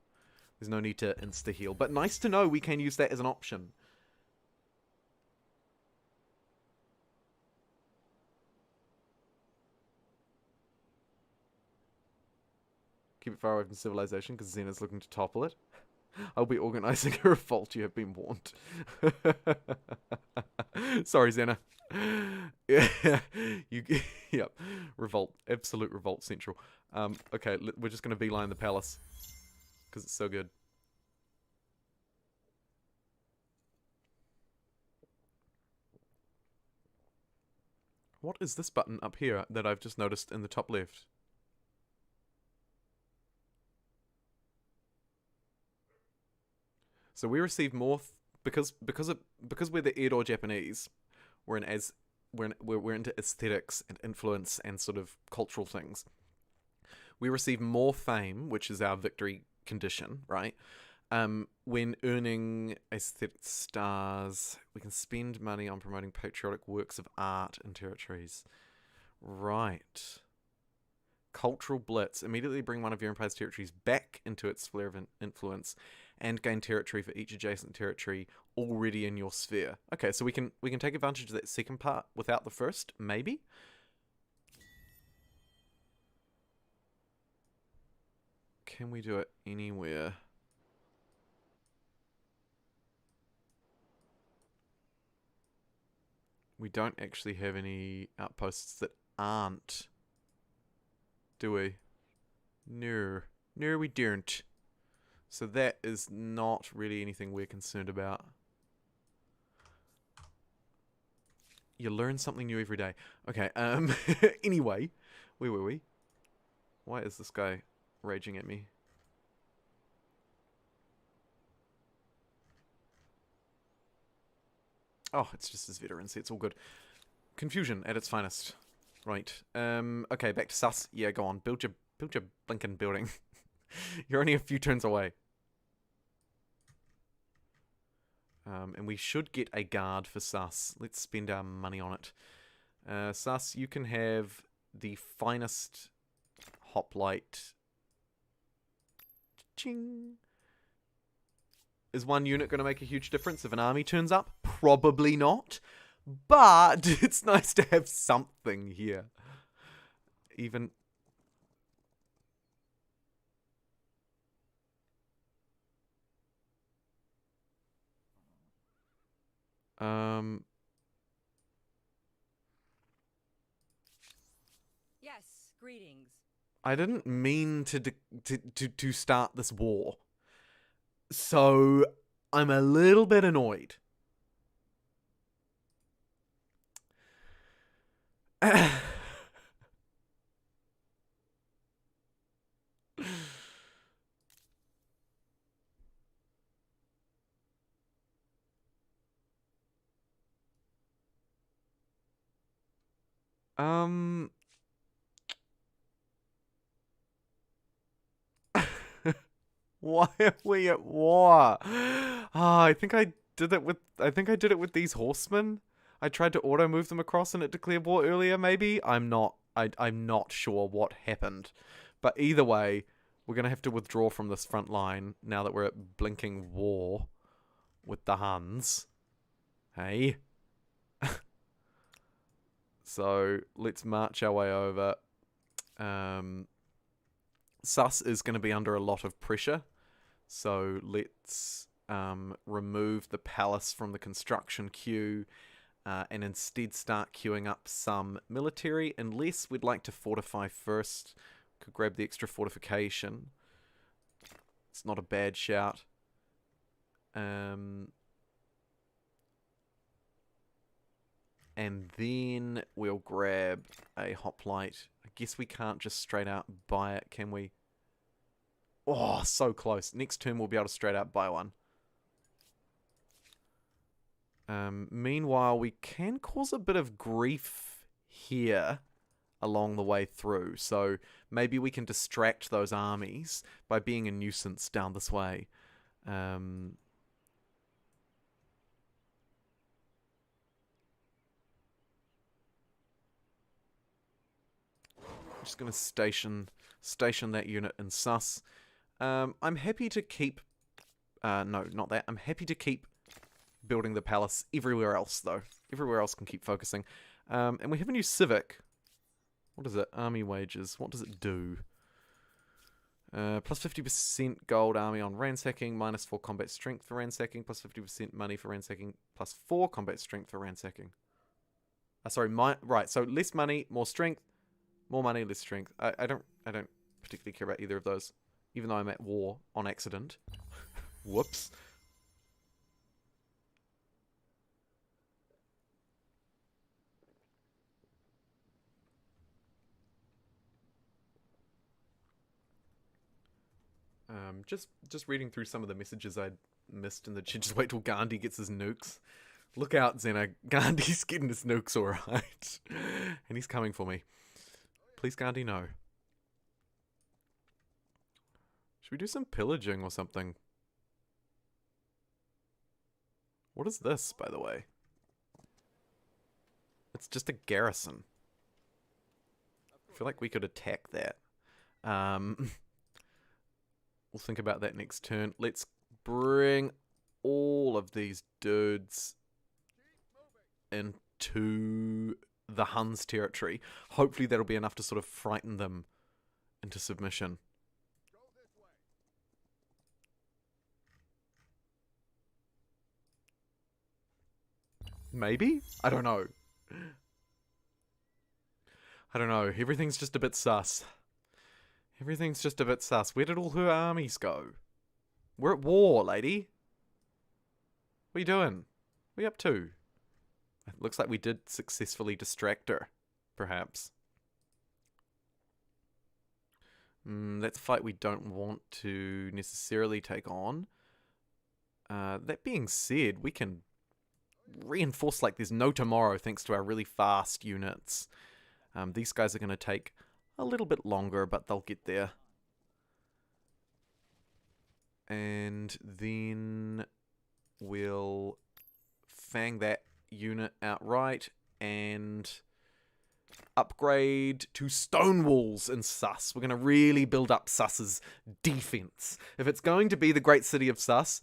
there's no need to insta-heal. But nice to know we can use that as an option. Keep it far away from civilization, because Xena's looking to topple it. I'll be organizing a revolt, you have been warned. Sorry, Xena. Yep. Revolt. Absolute revolt central. Okay, we're just going to beeline the palace, because it's so good. What is this button up here that I've just noticed in the top left? So we receive more because we're the Edo Japanese. We're into aesthetics and influence and sort of cultural things. We receive more fame, which is our victory condition, right? When earning aesthetic stars, we can spend money on promoting patriotic works of art in territories. Right. Cultural blitz. Immediately bring one of your empire's territories back into its sphere of influence, and gain territory for each adjacent territory already in your sphere. Okay, so we can take advantage of that second part without the first, maybe? Can we do it anywhere? We don't actually have any outposts that aren't, do we? No. No, we don't. So that is not really anything we're concerned about. You learn something new every day. Okay, anyway, where were we? Why is this guy raging at me? Oh, it's just his veterancy. It's all good. Confusion at its finest. Right. Okay, back to sus. Yeah, go on. Build your blinking building. You're only a few turns away. And we should get a guard for sus. Let's spend our money on it. Sus, you can have the finest hoplite. Ching. Is one unit going to make a huge difference if an army turns up? Probably not. But it's nice to have something here. even... Yes, greetings. I didn't mean to start this war. So, I'm a little bit annoyed. Why are we at war? I think I did it with these horsemen. I tried to auto move them across and it declared war earlier, maybe? I'm not sure what happened. But either way, we're gonna have to withdraw from this front line now that we're at blinking war with the Huns. Hey? So let's march our way over. Sus is going to be under a lot of pressure. So let's remove the palace from the construction queue and instead start queuing up some military, unless we'd like to fortify first. Could grab the extra fortification. It's not a bad shout. And then we'll grab a hoplite. I guess we can't just straight out buy it, can we? Oh, so close. Next turn we'll be able to straight out buy one. Meanwhile, we can cause a bit of grief here along the way through. So maybe we can distract those armies by being a nuisance down this way. I'm just going to station that unit in sus. I'm happy to keep... no, not that. I'm happy to keep building the palace everywhere else, though. Everywhere else can keep focusing. And we have a new civic. What is it? Army wages. What does it do? Plus 50% gold army on ransacking, minus 4 combat strength for ransacking, plus 50% money for ransacking, plus 4 combat strength for ransacking. Sorry, right, so less money, more strength, more money, less strength. I don't particularly care about either of those, even though I'm at war on accident. Whoops. Just reading through some of the messages I missed in the chat. Just wait till Gandhi gets his nukes. Look out, Zena. Gandhi's getting his nukes alright. And he's coming for me. Please, Gandhi, no. Should we do some pillaging or something? What is this, by the way? It's just a garrison. I feel like we could attack that. We'll think about that next turn. Let's bring all of these dudes into the Huns' territory. Hopefully that'll be enough to sort of frighten them into submission. Maybe? I don't know. I don't know. Everything's just a bit sus. Everything's just a bit sus. Where did all her armies go? We're at war, lady. What are you doing? What are you up to? It looks like we did successfully distract her, perhaps. That's a fight we don't want to necessarily take on. That being said, we can reinforce like there's no tomorrow thanks to our really fast units. These guys are going to take a little bit longer, but they'll get there. And then we'll fang that unit outright and upgrade to stone walls in Sus. We're going to really build up Sus's defense. If it's going to be the great city of Sus,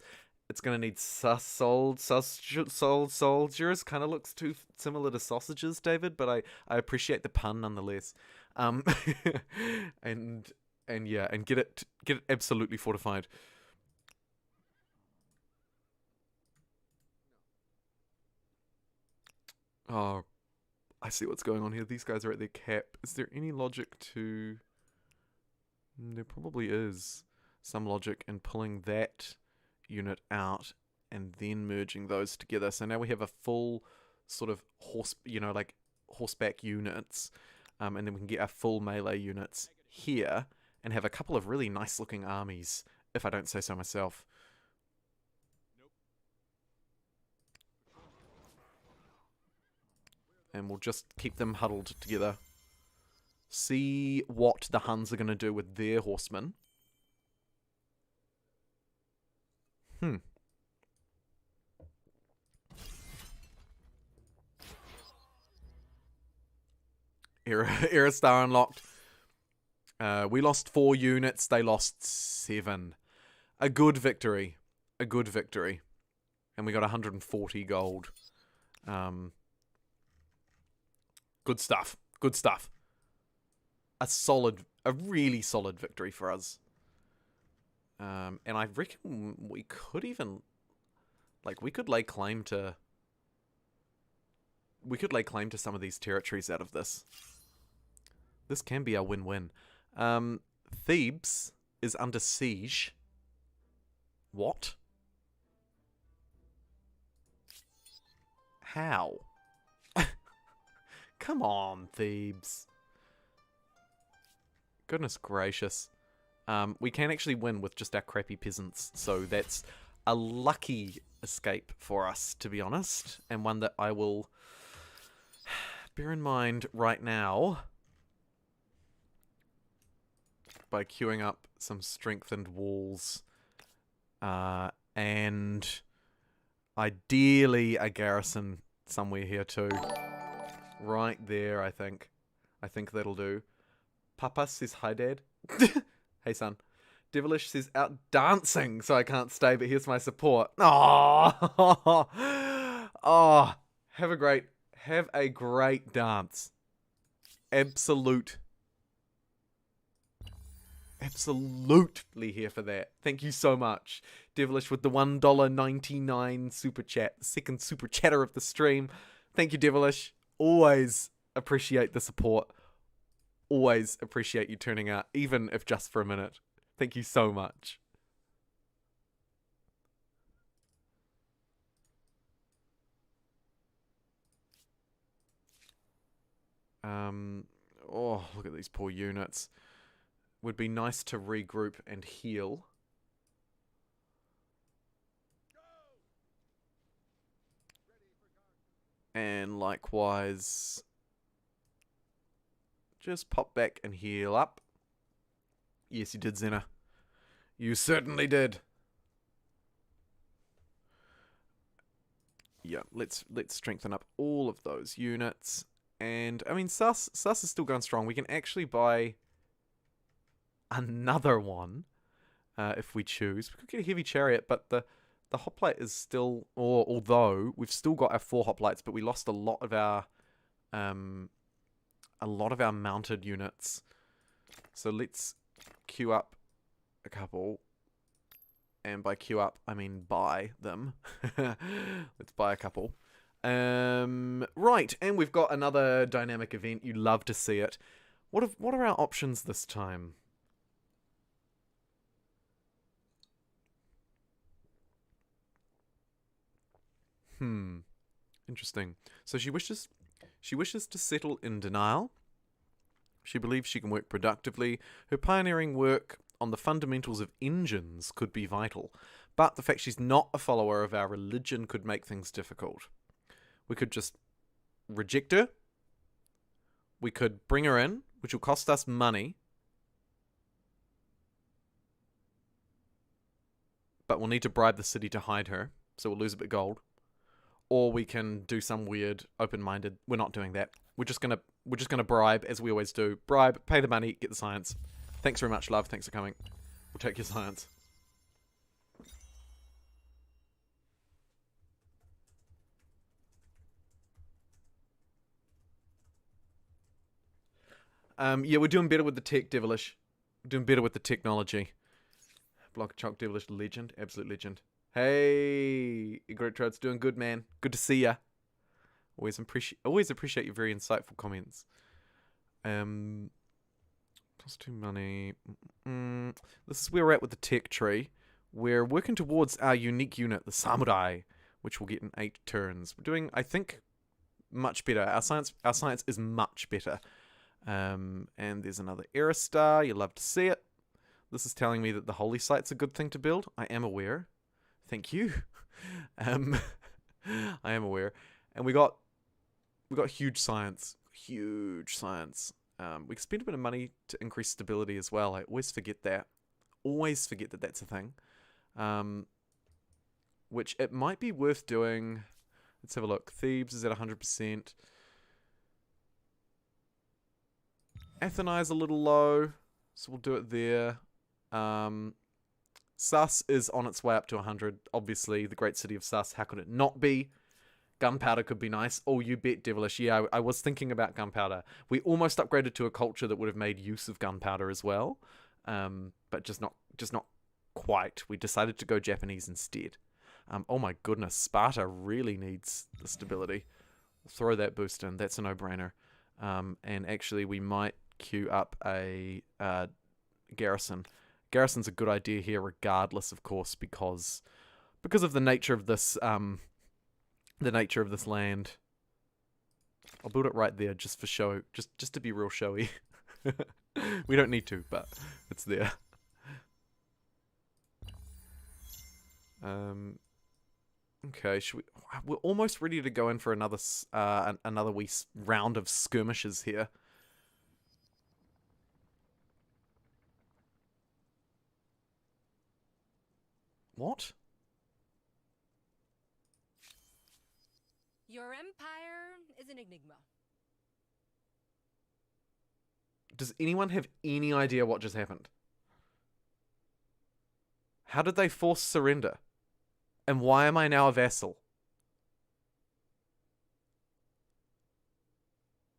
it's going to need Sus-sold soldiers. Kind of looks too similar to sausages, David, but I appreciate the pun nonetheless. Um, and yeah, and get it absolutely fortified. Oh, I see what's going on here. These guys are at their cap. Is there any logic to... There probably is some logic in pulling that unit out and then merging those together. So now we have a full sort of horseback units, and then we can get our full melee units here and have a couple of really nice looking armies, if I don't say so myself. And we'll just keep them huddled together. See what the Huns are going to do with their horsemen. Era Star unlocked. We lost 4 units. They lost 7. A good victory. A good victory. And we got 140 gold. Good stuff. Good stuff. A really solid victory for us. And I reckon we could even, like, we could lay claim to some of these territories out of this. This can be a win-win. Thebes is under siege. What? How? Come on, Thebes. Goodness gracious. We can actually win with just our crappy peasants, so that's a lucky escape for us, to be honest, and one that I will bear in mind right now by queuing up some strengthened walls, and ideally a garrison somewhere here too. Right there, I think. I think that'll do. Papa says hi, Dad. Hey, son. Devilish says out dancing, so I can't stay, but here's my support. Oh, oh, have a great dance. Absolutely here for that. Thank you so much. Devilish with the $1.99 super chat. Second super chatter of the stream. Thank you, Devilish. Always appreciate the support. Always appreciate you turning out, even if just for a minute. Thank you so much. Oh, look at these poor units. Would be nice to regroup and heal. And likewise, just pop back and heal up. Yes, you did, Zena. You certainly did. Yeah, let's strengthen up all of those units. And, I mean, Sus is still going strong. We can actually buy another one if we choose. We could get a heavy chariot, but the hoplite is still... although, we've still got our 4 hoplites, but we lost a lot of our mounted units. So let's queue up a couple. And by queue up, I mean buy them. Let's buy a couple. Right, and we've got another dynamic event. You love to see it. What are our options this time? Interesting. So she wishes to settle in denial. She believes she can work productively. Her pioneering work on the fundamentals of engines could be vital. But the fact she's not a follower of our religion could make things difficult. We could just reject her. We could bring her in, which will cost us money. But we'll need to bribe the city to hide her, so we'll lose a bit of gold. Or we can do some weird open-minded... We're not doing that. We're just gonna bribe, as we always do. Bribe, pay the money, get the science. Thanks very much, love. Thanks for coming. We'll take your science. Yeah, we're doing better with the tech, Devilish. We're doing better with the technology. Block Chunk Devilish, legend. Absolute legend. Hey, Great Trout's doing good, man. Good to see ya. Always appreciate your very insightful comments. Plus 2 money. This is where we're at with the tech tree. We're working towards our unique unit, the Samurai, which we'll get in 8 turns. We're doing, I think, much better. Our science is much better. And there's another error star. You love to see it. This is telling me that the holy site's a good thing to build. I am aware. Thank you. I am aware. And we got huge science. Huge science. We can spend a bit of money to increase stability as well. I always forget that. Always forget that that's a thing. Which it might be worth doing. Let's have a look. Thebes is at 100%. Athena is a little low, so we'll do it there. Sus is on its way up to 100. Obviously, the great city of Sus. How could it not be? Gunpowder could be nice. Oh, you bet, Devilish. Yeah, I was thinking about gunpowder. We almost upgraded to a culture that would have made use of gunpowder as well, but just not quite. We decided to go Japanese instead. Oh my goodness, Sparta really needs the stability. We'll throw that boost in. That's a no-brainer. And actually, we might queue up a garrison. Garrison's a good idea here, regardless, of course, because of the nature of this land. I'll build it right there just for show, just to be real showy. We don't need to, but it's there. Okay, we're almost ready to go in for another wee round of skirmishes here. What? Your empire is an enigma. Does anyone have any idea what just happened? How did they force surrender? And why am I now a vassal?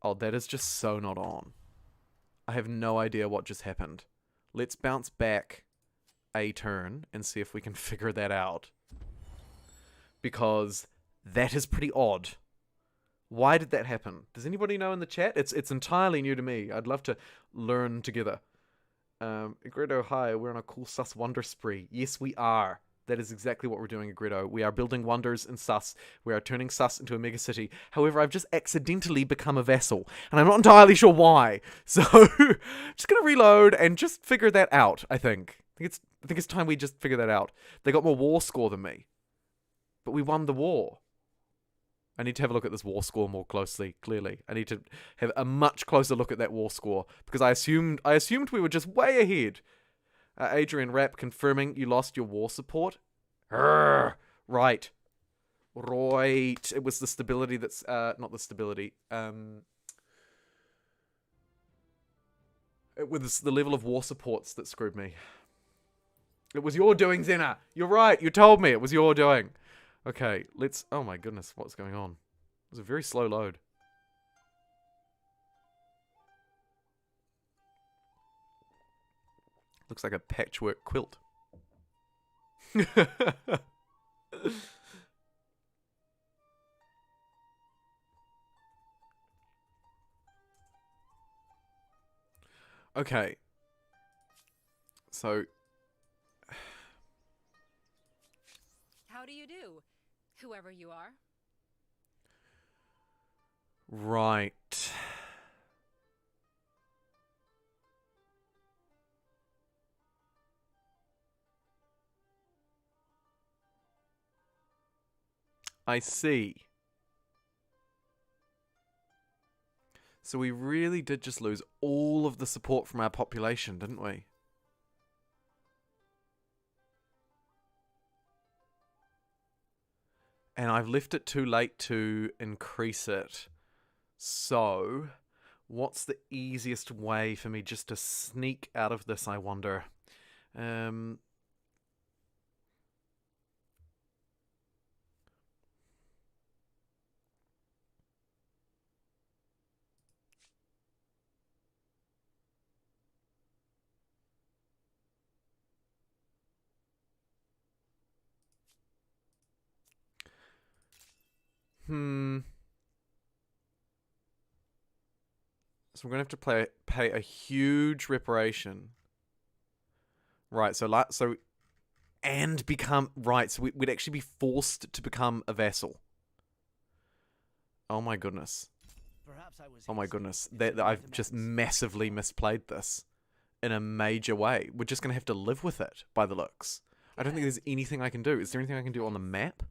Oh, that is just so not on. I have no idea what just happened. Let's bounce back a turn and see if we can figure that out. Because that is pretty odd. Why did that happen? Does anybody know in the chat? It's entirely new to me. I'd love to learn together. Egredo, hi, we're on a cool sus wonder spree. Yes, we are. That is exactly what we're doing, Egredo. We are building wonders in Sus. We are turning Sus into a mega city. However, I've just accidentally become a vassal, and I'm not entirely sure why. So, just gonna reload and just figure that out, I think. I think it's time we just figure that out. They got more war score than me. But we won the war. I need to have a look at this war score more closely, clearly. I need to have a much closer look at that war score, because I assumed we were just way ahead. Adrian Rapp confirming you lost your war support. Right. Right. It was the stability that's not the stability. It was the level of war supports that screwed me. It was your doing, Zena. You're right. You told me it was your doing. Okay, let's... Oh my goodness, what's going on? It was a very slow load. Looks like a patchwork quilt. Okay. So... How do you do, whoever you are? Right. I see. So we really did just lose all of the support from our population, didn't we? And I've left it too late to increase it. So, what's the easiest way for me just to sneak out of this, I wonder? So we're gonna have to pay a huge reparation. Right. And become right. So we'd actually be forced to become a vassal. Oh my goodness. Oh my goodness. I've just massively misplayed this in a major way. We're just gonna have to live with it by the looks. I don't think there's anything I can do. Is there anything I can do on the map?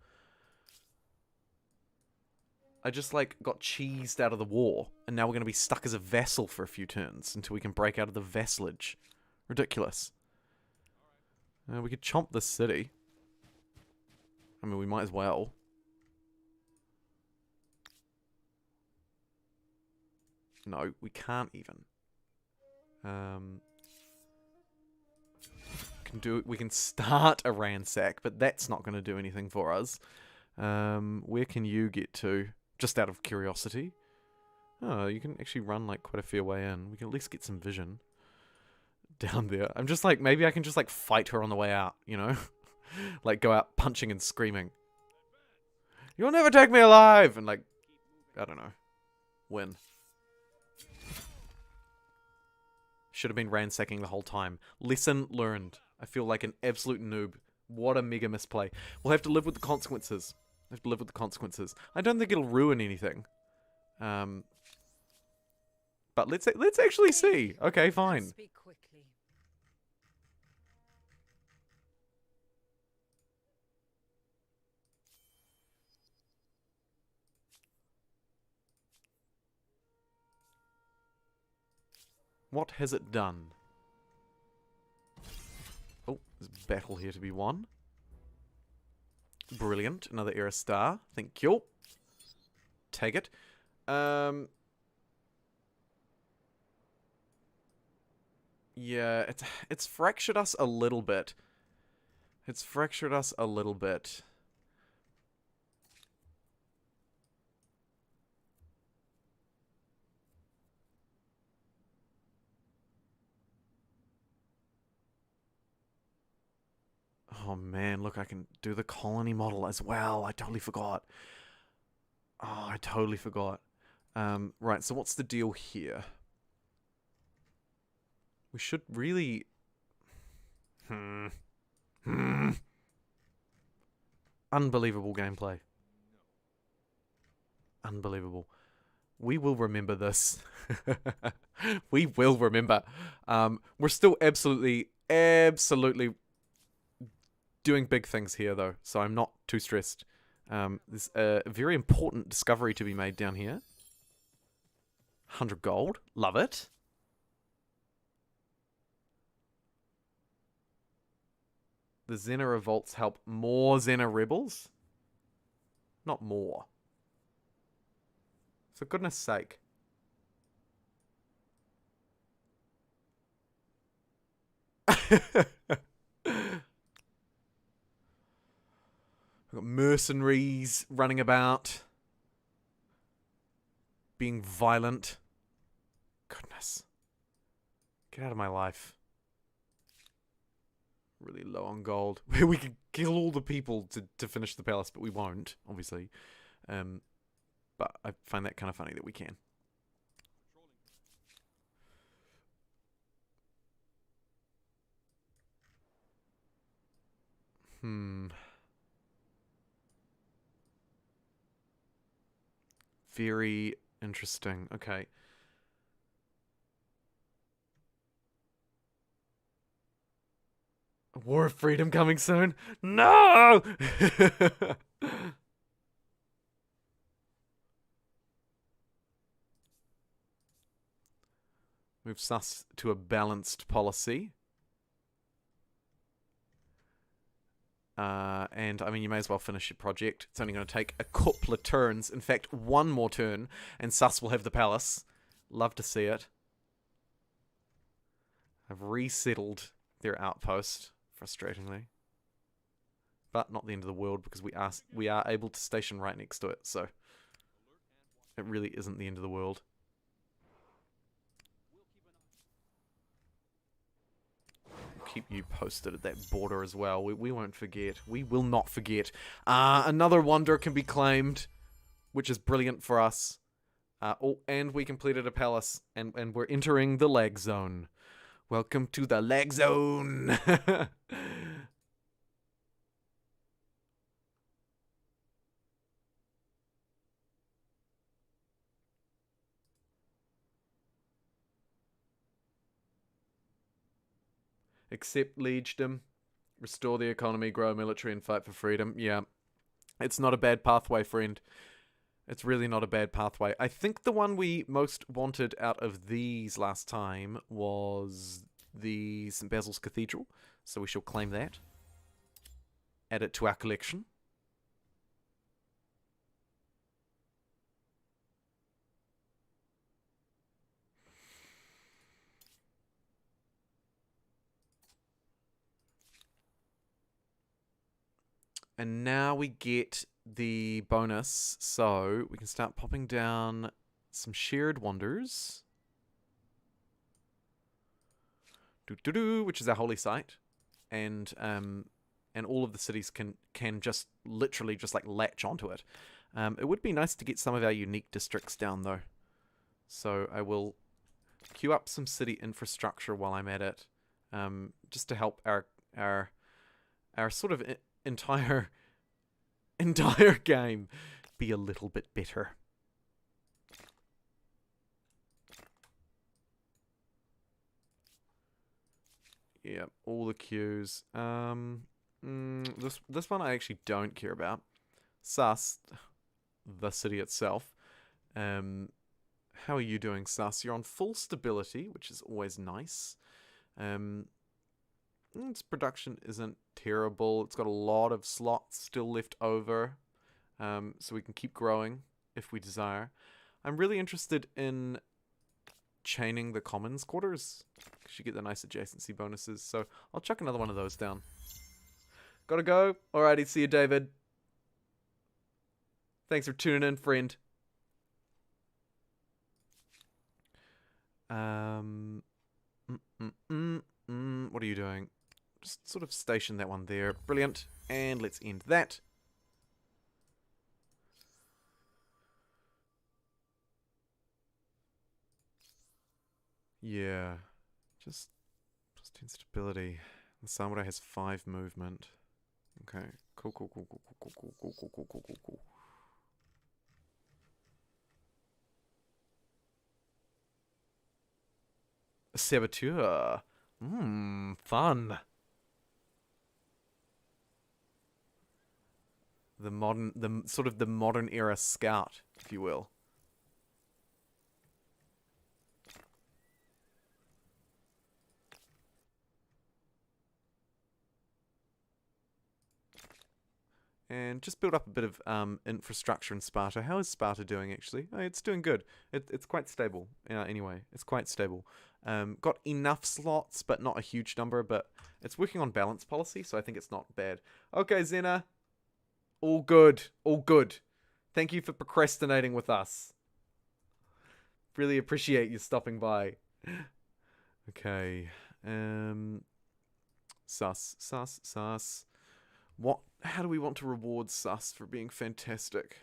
I just, like, got cheesed out of the war, and now we're going to be stuck as a vassal for a few turns until we can break out of the vassalage. Ridiculous. We could chomp this city. I mean, we might as well. No, we can't even. We can start a ransack, but that's not going to do anything for us. Where can you get to? Just out of curiosity. Oh, you can actually run, like, quite a fair way in. We can at least get some vision down there. I'm just like, maybe I can just, like, fight her on the way out, you know? Like, go out punching and screaming. You'll never take me alive! And, like, I don't know. Win. Should have been ransacking the whole time. Lesson learned. I feel like an absolute noob. What a mega misplay. We'll have to live with the consequences. I have to live with the consequences. I don't think it'll ruin anything. But let's actually see. Okay, fine. Speak quickly. What has it done? Oh, there's a battle here to be won. Brilliant. Another era star. Thank you. Take it. Yeah, it's fractured us a little bit. It's fractured us a little bit. Oh man, look, I can do the colony model as well. I totally forgot. Oh, I totally forgot. Right, so what's the deal here? We should really... Unbelievable gameplay. Unbelievable. We will remember this. We will remember. We're still absolutely doing big things here, though, so I'm not too stressed. There's a very important discovery to be made down here. 100 gold. Love it. The Xena revolts help more Xena rebels? Not more. For goodness sake. We've got mercenaries running about. Being violent. Goodness. Get out of my life. Really low on gold. We could kill all the people to finish the palace, but we won't, obviously. But I find that kind of funny that we can. Very interesting. Okay. War of Freedom coming soon? No! Move sus to a balanced policy. And, I mean, you may as well finish your project. It's only going to take a couple of turns. In fact, one more turn, and sus will have the palace. Love to see it. I've resettled their outpost, frustratingly. But not the end of the world, because we are able to station right next to it, so it really isn't the end of the world. Keep you posted at that border as well. We won't forget. We will not forget. Another wonder can be claimed. which is brilliant for us. And we completed a palace, and we're entering the lag zone. Welcome to the lag zone. Accept liegedom, restore the economy, grow military, and fight for freedom. Yeah, it's not a bad pathway, friend. It's really not a bad pathway. I think the one we most wanted out of these last time was the St. Basil's Cathedral, so we shall claim that. Add it to our collection. And now we get the bonus, so we can start popping down some shared wonders. Which is our holy site. And all of the cities can just literally just like latch onto it. It would be nice to get some of our unique districts down though. So I will queue up some city infrastructure while I'm at it. Just to help our sort of entire game be a little bit better. Yeah, all the queues. This one I actually don't care about. Sus, the city itself. How are you doing, Sus? You're on full stability, which is always nice. Its production isn't terrible. It's got a lot of slots still left over, so we can keep growing if we desire. I'm really interested in chaining the commons quarters, because you get the nice adjacency bonuses, so I'll chuck another one of those down. Gotta go. Alrighty, see you, David. Thanks for tuning in, friend. What are you doing? Just sort of station that one there. Brilliant. And let's end that. Yeah. Just instability. The Samurai has 5 movement. Okay. Cool. A saboteur. Fun. The sort of the modern era scout, if you will. And just build up a bit of infrastructure in Sparta. How is Sparta doing, actually? Oh, it's doing good. It's quite stable. Anyway, it's quite stable. Got enough slots, but not a huge number. But it's working on balance policy, so I think it's not bad. Okay, Zena. All good. All good. Thank you for procrastinating with us. Really appreciate you stopping by. Okay. Sus. What? How do we want to reward Sus for being fantastic?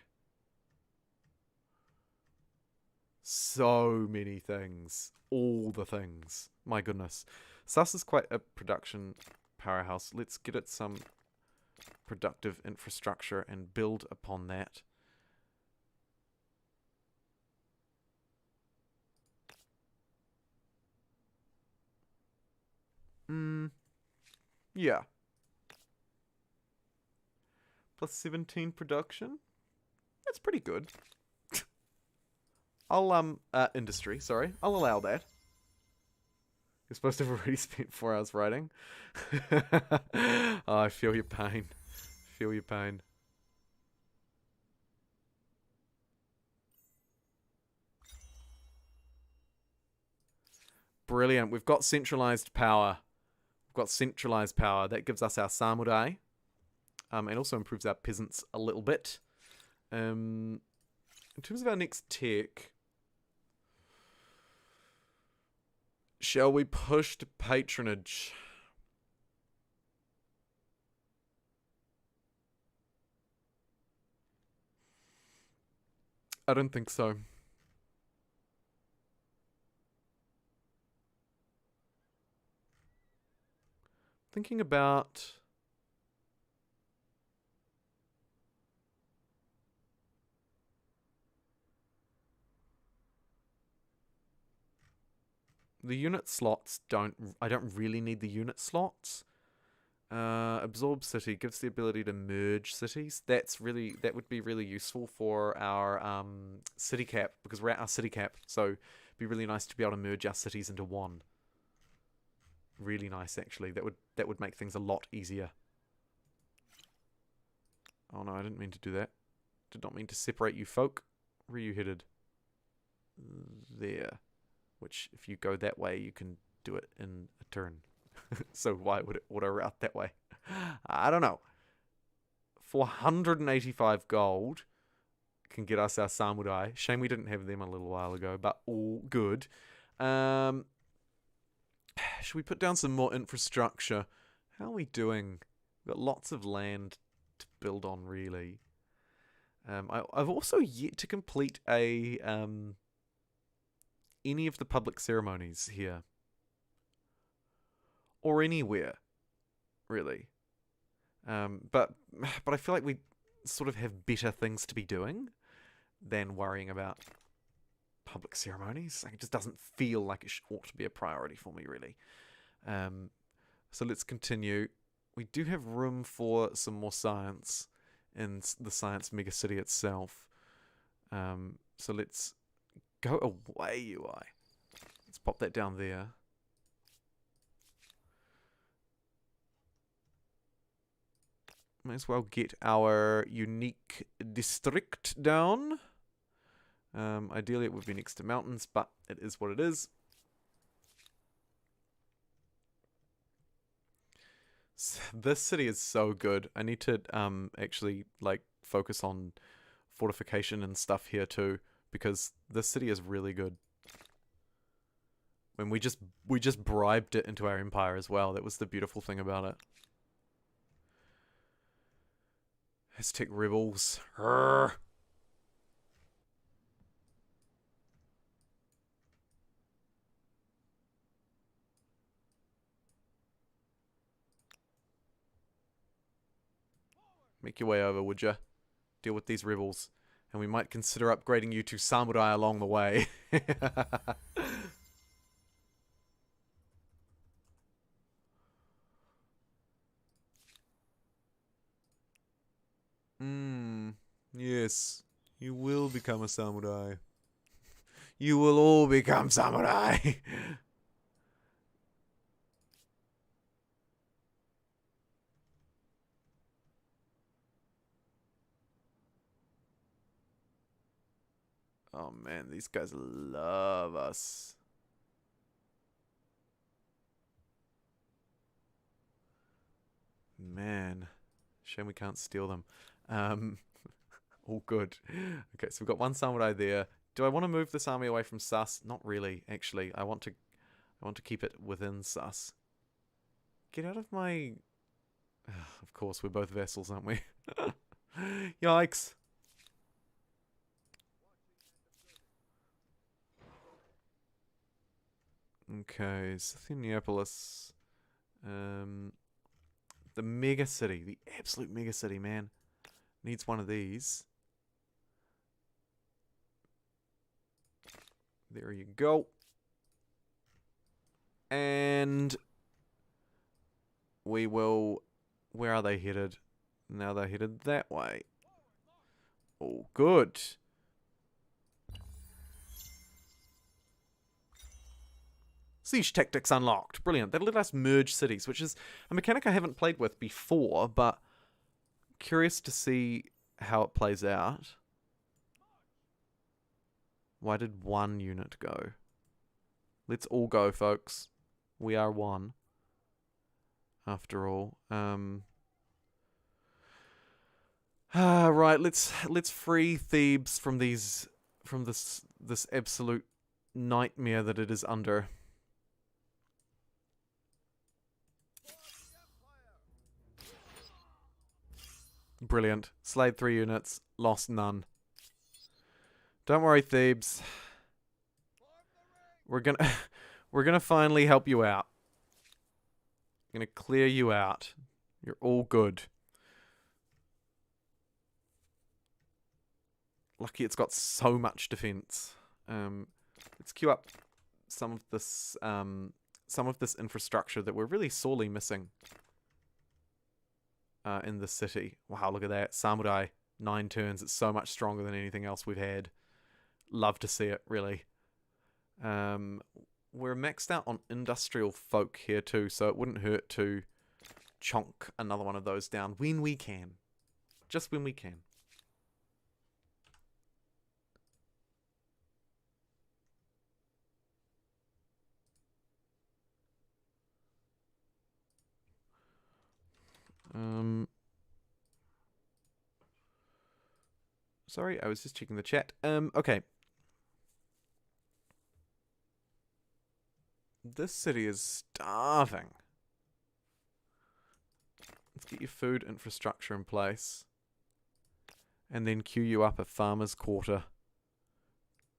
So many things. All the things. My goodness. Sus is quite a production powerhouse. Let's get it some productive infrastructure and build upon that. Yeah. Plus 17 production. That's pretty good. I'll, industry, sorry. I'll allow that. You're supposed to have already spent 4 hours writing. Oh, I feel your pain. Feel your pain. Brilliant. We've got centralized power. That gives us our samurai. And also improves our peasants a little bit. In terms of our next tech, shall we push to patronage? I don't think so. Thinking about... The unit slots I don't really need the unit slots. Absorb city gives the ability to merge cities. That would be really useful for our city cap, because we're at our city cap. So it'd be really nice to be able to merge our cities into one. Really nice, actually. That would make things a lot easier. Oh no, I didn't mean to do that. Did not mean to separate you folk. Where are you headed? There. Which, if you go that way, you can do it in a turn. So why would it auto-route that way? I don't know. 485 gold can get us our samurai. Shame we didn't have them a little while ago, but all good. Should we put down some more infrastructure? How are we doing? We've got lots of land to build on, really. I've also yet to complete any of the public ceremonies here. Or anywhere, really. But I feel like we sort of have better things to be doing than worrying about public ceremonies. Like, it just doesn't feel like it ought to be a priority for me, really. So let's continue. We do have room for some more science in the science megacity itself. So let's go away, UI. Let's pop that down there. Might as well get our unique district down. Ideally it would be next to mountains, but it is what it is. This city is so good. I need to actually like focus on fortification and stuff here too, because this city is really good. When we just bribed it into our empire as well. That was the beautiful thing about it. Aztec rebels. Urgh. Make your way over, would ya? Deal with these rebels. And we might consider upgrading you to samurai along the way. Yes. You will become a samurai. You will all become samurai. Oh man, these guys love us. Man. Shame we can't steal them. All good. Okay, so we've got one samurai there. Do I want to move this army away from Sus? Not really, actually. I want to keep it within Sus. Get out of my... Of course, we're both vassals, aren't we? Yikes. Okay, Scythiopolis. The mega city. The absolute mega city, man. Needs one of these. There you go. And we will... Where are they headed? Now they're headed that way. Oh, good. Siege tactics unlocked. Brilliant. That'll let us merge cities, which is a mechanic I haven't played with before, but curious to see how it plays out. Why did one unit go? Let's all go, folks. We are one. After all. Right, let's free Thebes from this absolute nightmare that it is under. Brilliant. Slayed 3 units, lost none. Don't worry, Thebes. We're gonna we're gonna finally help you out. Gonna clear you out. You're all good. Lucky it's got so much defense. Let's queue up some of this infrastructure that we're really sorely missing in the city. Wow, look at that. Samurai, 9 turns. It's so much stronger than anything else we've had. Love to see it, really. We're maxed out on industrial folk here too, so it wouldn't hurt to chonk another one of those down when we can. Just when we can. Sorry, I was just checking the chat. Okay. This city is starving. Let's get your food infrastructure in place. And then queue you up a farmer's quarter.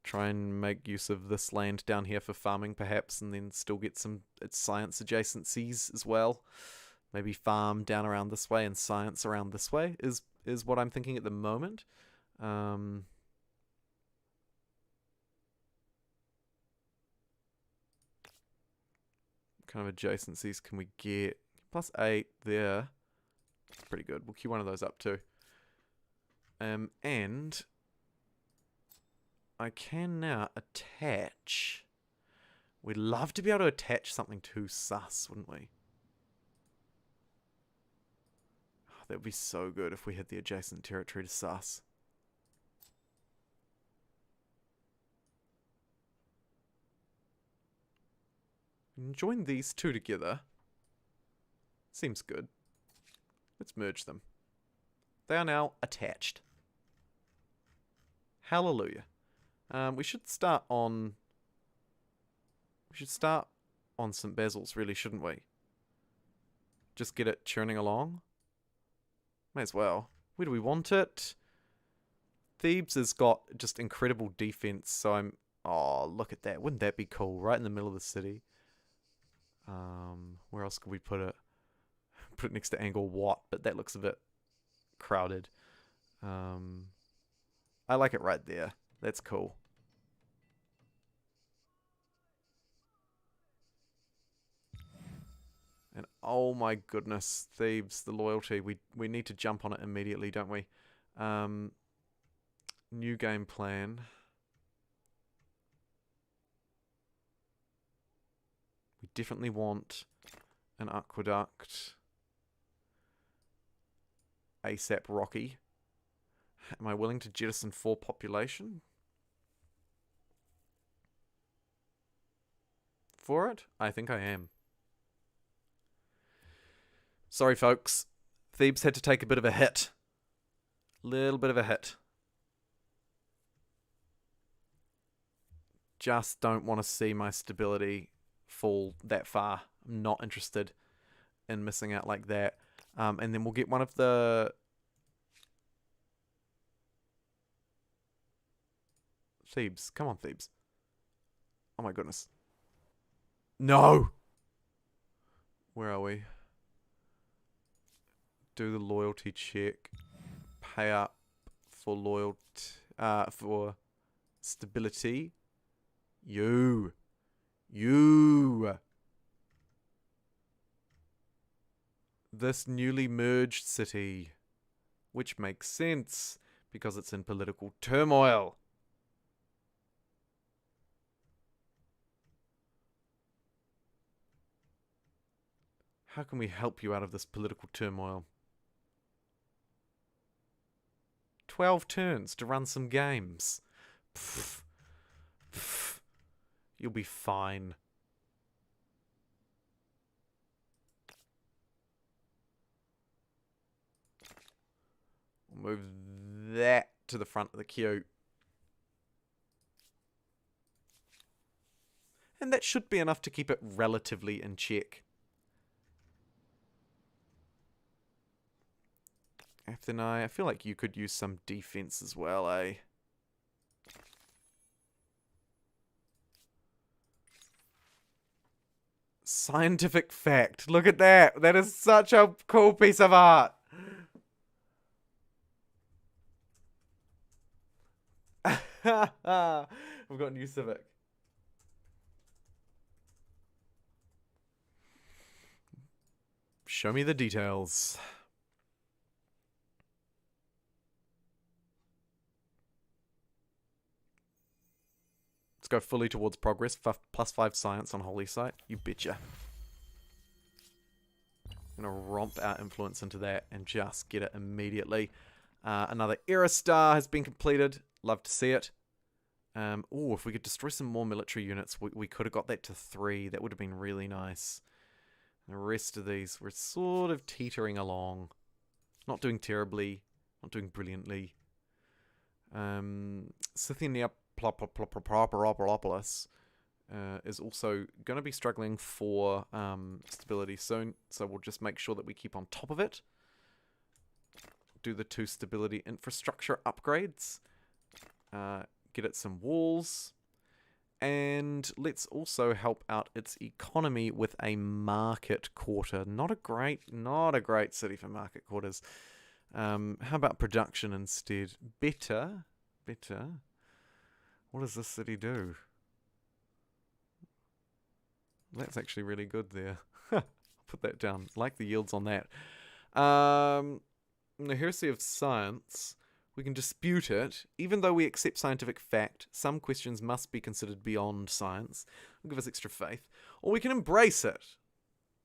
Try and make use of this land down here for farming, perhaps, and then still get some science adjacencies as well. Maybe farm down around this way and science around this way is what I'm thinking at the moment. Kind of adjacencies can we get? +8 there. That's pretty good. We'll queue one of those up too. And I can now attach. We'd love to be able to attach something to sus, wouldn't we? Oh, that would be so good if we had the adjacent territory to sus. Join these two together. Seems good. Let's merge them. They are now attached. Hallelujah. We should start on St. Basil's, really, shouldn't we? Just get it churning along. May as well. Where do we want it? Thebes has got just incredible defense, so I'm... Oh, look at that. Wouldn't that be cool? Right in the middle of the city. Where else could we put it? Put it next to Angkor Wat, but that looks a bit crowded. I like it right there. That's cool. And oh my goodness, Thebes, the loyalty. We need to jump on it immediately, don't we? New game plan. We definitely want an aqueduct. ASAP Rocky. Am I willing to jettison 4 population? For it? I think I am. Sorry, folks. Thebes had to take a bit of a hit. Little bit of a hit. Just don't want to see my stability fall that far. I'm not interested in missing out like that. And then we'll get one of the... Thebes. Come on, Thebes. Oh my goodness. No! Where are we? Do the loyalty check. Pay up for loyalty... for stability. You. This newly merged city. Which makes sense, because it's in political turmoil. How can we help you out of this political turmoil? 12 turns to run some games. Pfft. Pfft. You'll be fine. We'll move that to the front of the queue. And that should be enough to keep it relatively in check. Athenai, I feel like you could use some defense as well, eh? Scientific fact. Look at that. That is such a cool piece of art. We've got New Civic. Show me the details. Let's go fully towards progress. +5 science on Holy Site. You betcha. I'm going to romp our influence into that and just get it immediately. Another era star has been completed. Love to see it. Oh, if we could destroy some more military units, we could have got that to 3. That would have been really nice. The rest of these, we're sort of teetering along. Not doing terribly. Not doing brilliantly. Scythia Neapolis is also going to be struggling for stability soon. So we'll just make sure that we keep on top of it. Do the 2 stability infrastructure upgrades. Get it some walls. And let's also help out its economy with a market quarter. Not a great city for market quarters. How about production instead? Better. What does this city do? That's actually really good there. Put that down. Like the yields on that. The heresy of science. We can dispute it. Even though we accept scientific fact, some questions must be considered beyond science. It'll give us extra faith. Or we can embrace it,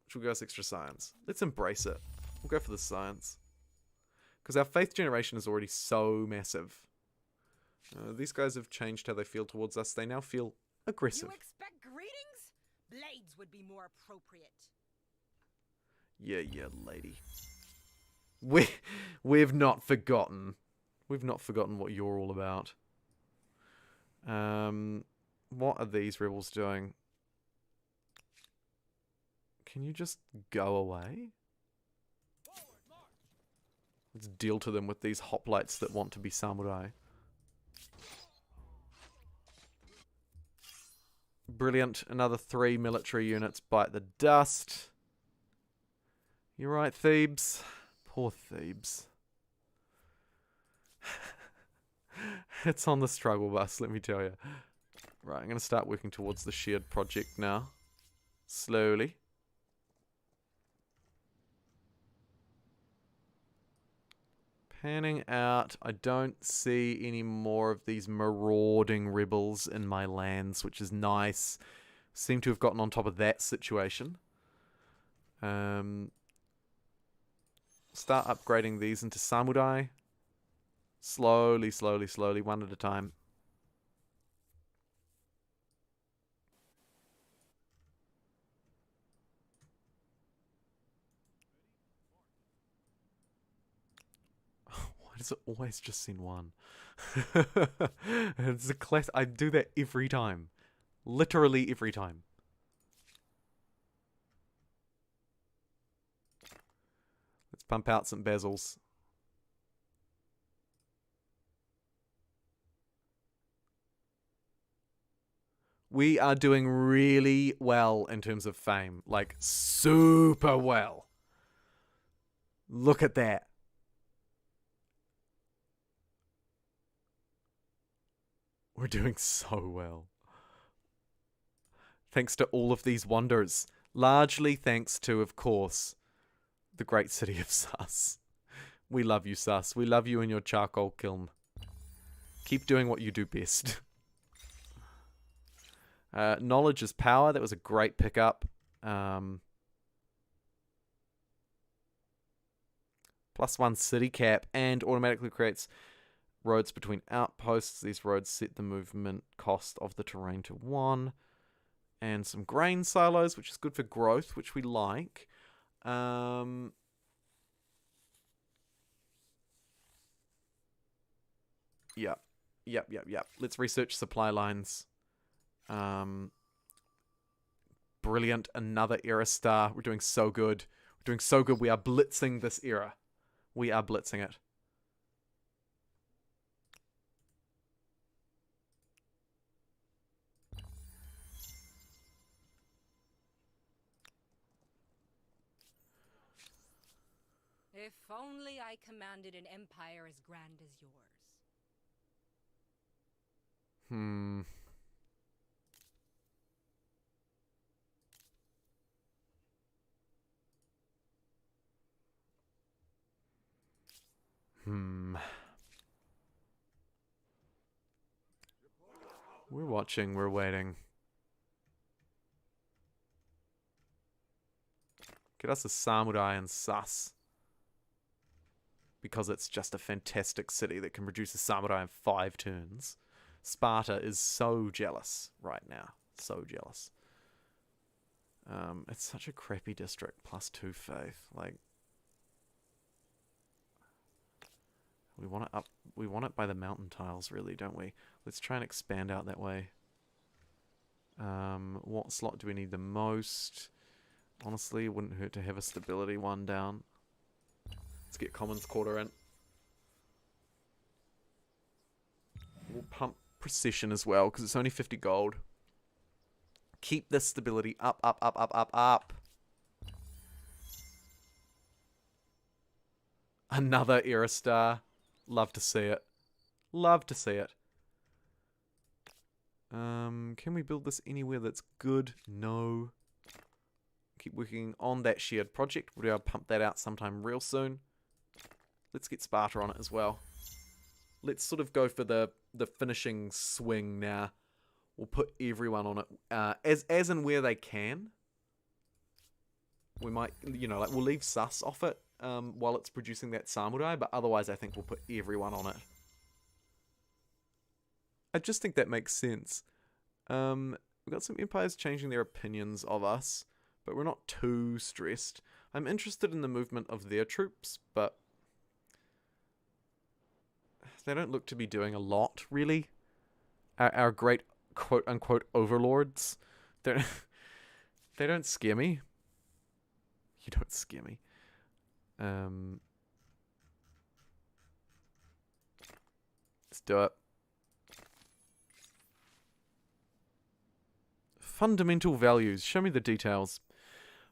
which will give us extra science. Let's embrace it. We'll go for the science. Because our faith generation is already so massive. These guys have changed how they feel towards us. They now feel aggressive. You expect greetings? Blades would be more appropriate. Yeah, lady. We've not forgotten. We've not forgotten what you're all about. What are these rebels doing? Can you just go away? Let's deal to them with these hoplites that want to be samurai. Brilliant. Another 3 military units bite the dust. You're right, Thebes. Poor Thebes. It's on the struggle bus, let me tell you. Right, I'm going to start working towards the shared project now. Slowly. Panning out. I don't see any more of these marauding rebels in my lands, which is nice. Seem to have gotten on top of that situation. Start upgrading these into samurai. Slowly, one at a time. Why does it always just send one? It's a class. I do that every time. Literally every time. Let's pump out some basils. We are doing really well in terms of fame. Like, super well. Look at that. We're doing so well. Thanks to all of these wonders. Largely thanks to, of course, the great city of Sus. We love you, Sus. We love you and your charcoal kiln. Keep doing what you do best. Knowledge is power. That was a great pickup. +1 city cap and automatically creates roads between outposts. These roads set the movement cost of the terrain to 1. And some grain silos, which is good for growth, which we like. Yep. Let's research supply lines. Brilliant. Another era star. We're doing so good. We're doing so good. We are blitzing this era. We are blitzing it. If only I commanded an empire as grand as yours. We're watching, we're waiting. Get us a samurai and sus. Because it's just a fantastic city that can produce a samurai in 5 turns. Sparta is so jealous right now. So jealous. It's such a crappy district. +2 faith. Like, we want it up. We want it by the mountain tiles, really, don't we? Let's try and expand out that way. What slot do we need the most? Honestly, it wouldn't hurt to have a stability one down. Let's get Commons Quarter in. We'll pump Procession as well, because it's only 50 gold. Keep this stability up, up, up, up, up, up. Another Era Star. Love to see it. Love to see it. Can we build this anywhere that's good? No. Keep working on that shared project. We'll be able to pump that out sometime real soon. Let's get Sparta on it as well. Let's sort of go for the finishing swing now. We'll put everyone on it. As and where they can. We might, you know, like, we'll leave Sus off it while it's producing that samurai, but otherwise I think we'll put everyone on it. I just think that makes sense. We've got some empires changing their opinions of us, but we're not too stressed. I'm interested in the movement of their troops, but they don't look to be doing a lot, really. Our great quote-unquote overlords, they don't scare me. You don't scare me. Let's do it. Fundamental values. Show me the details.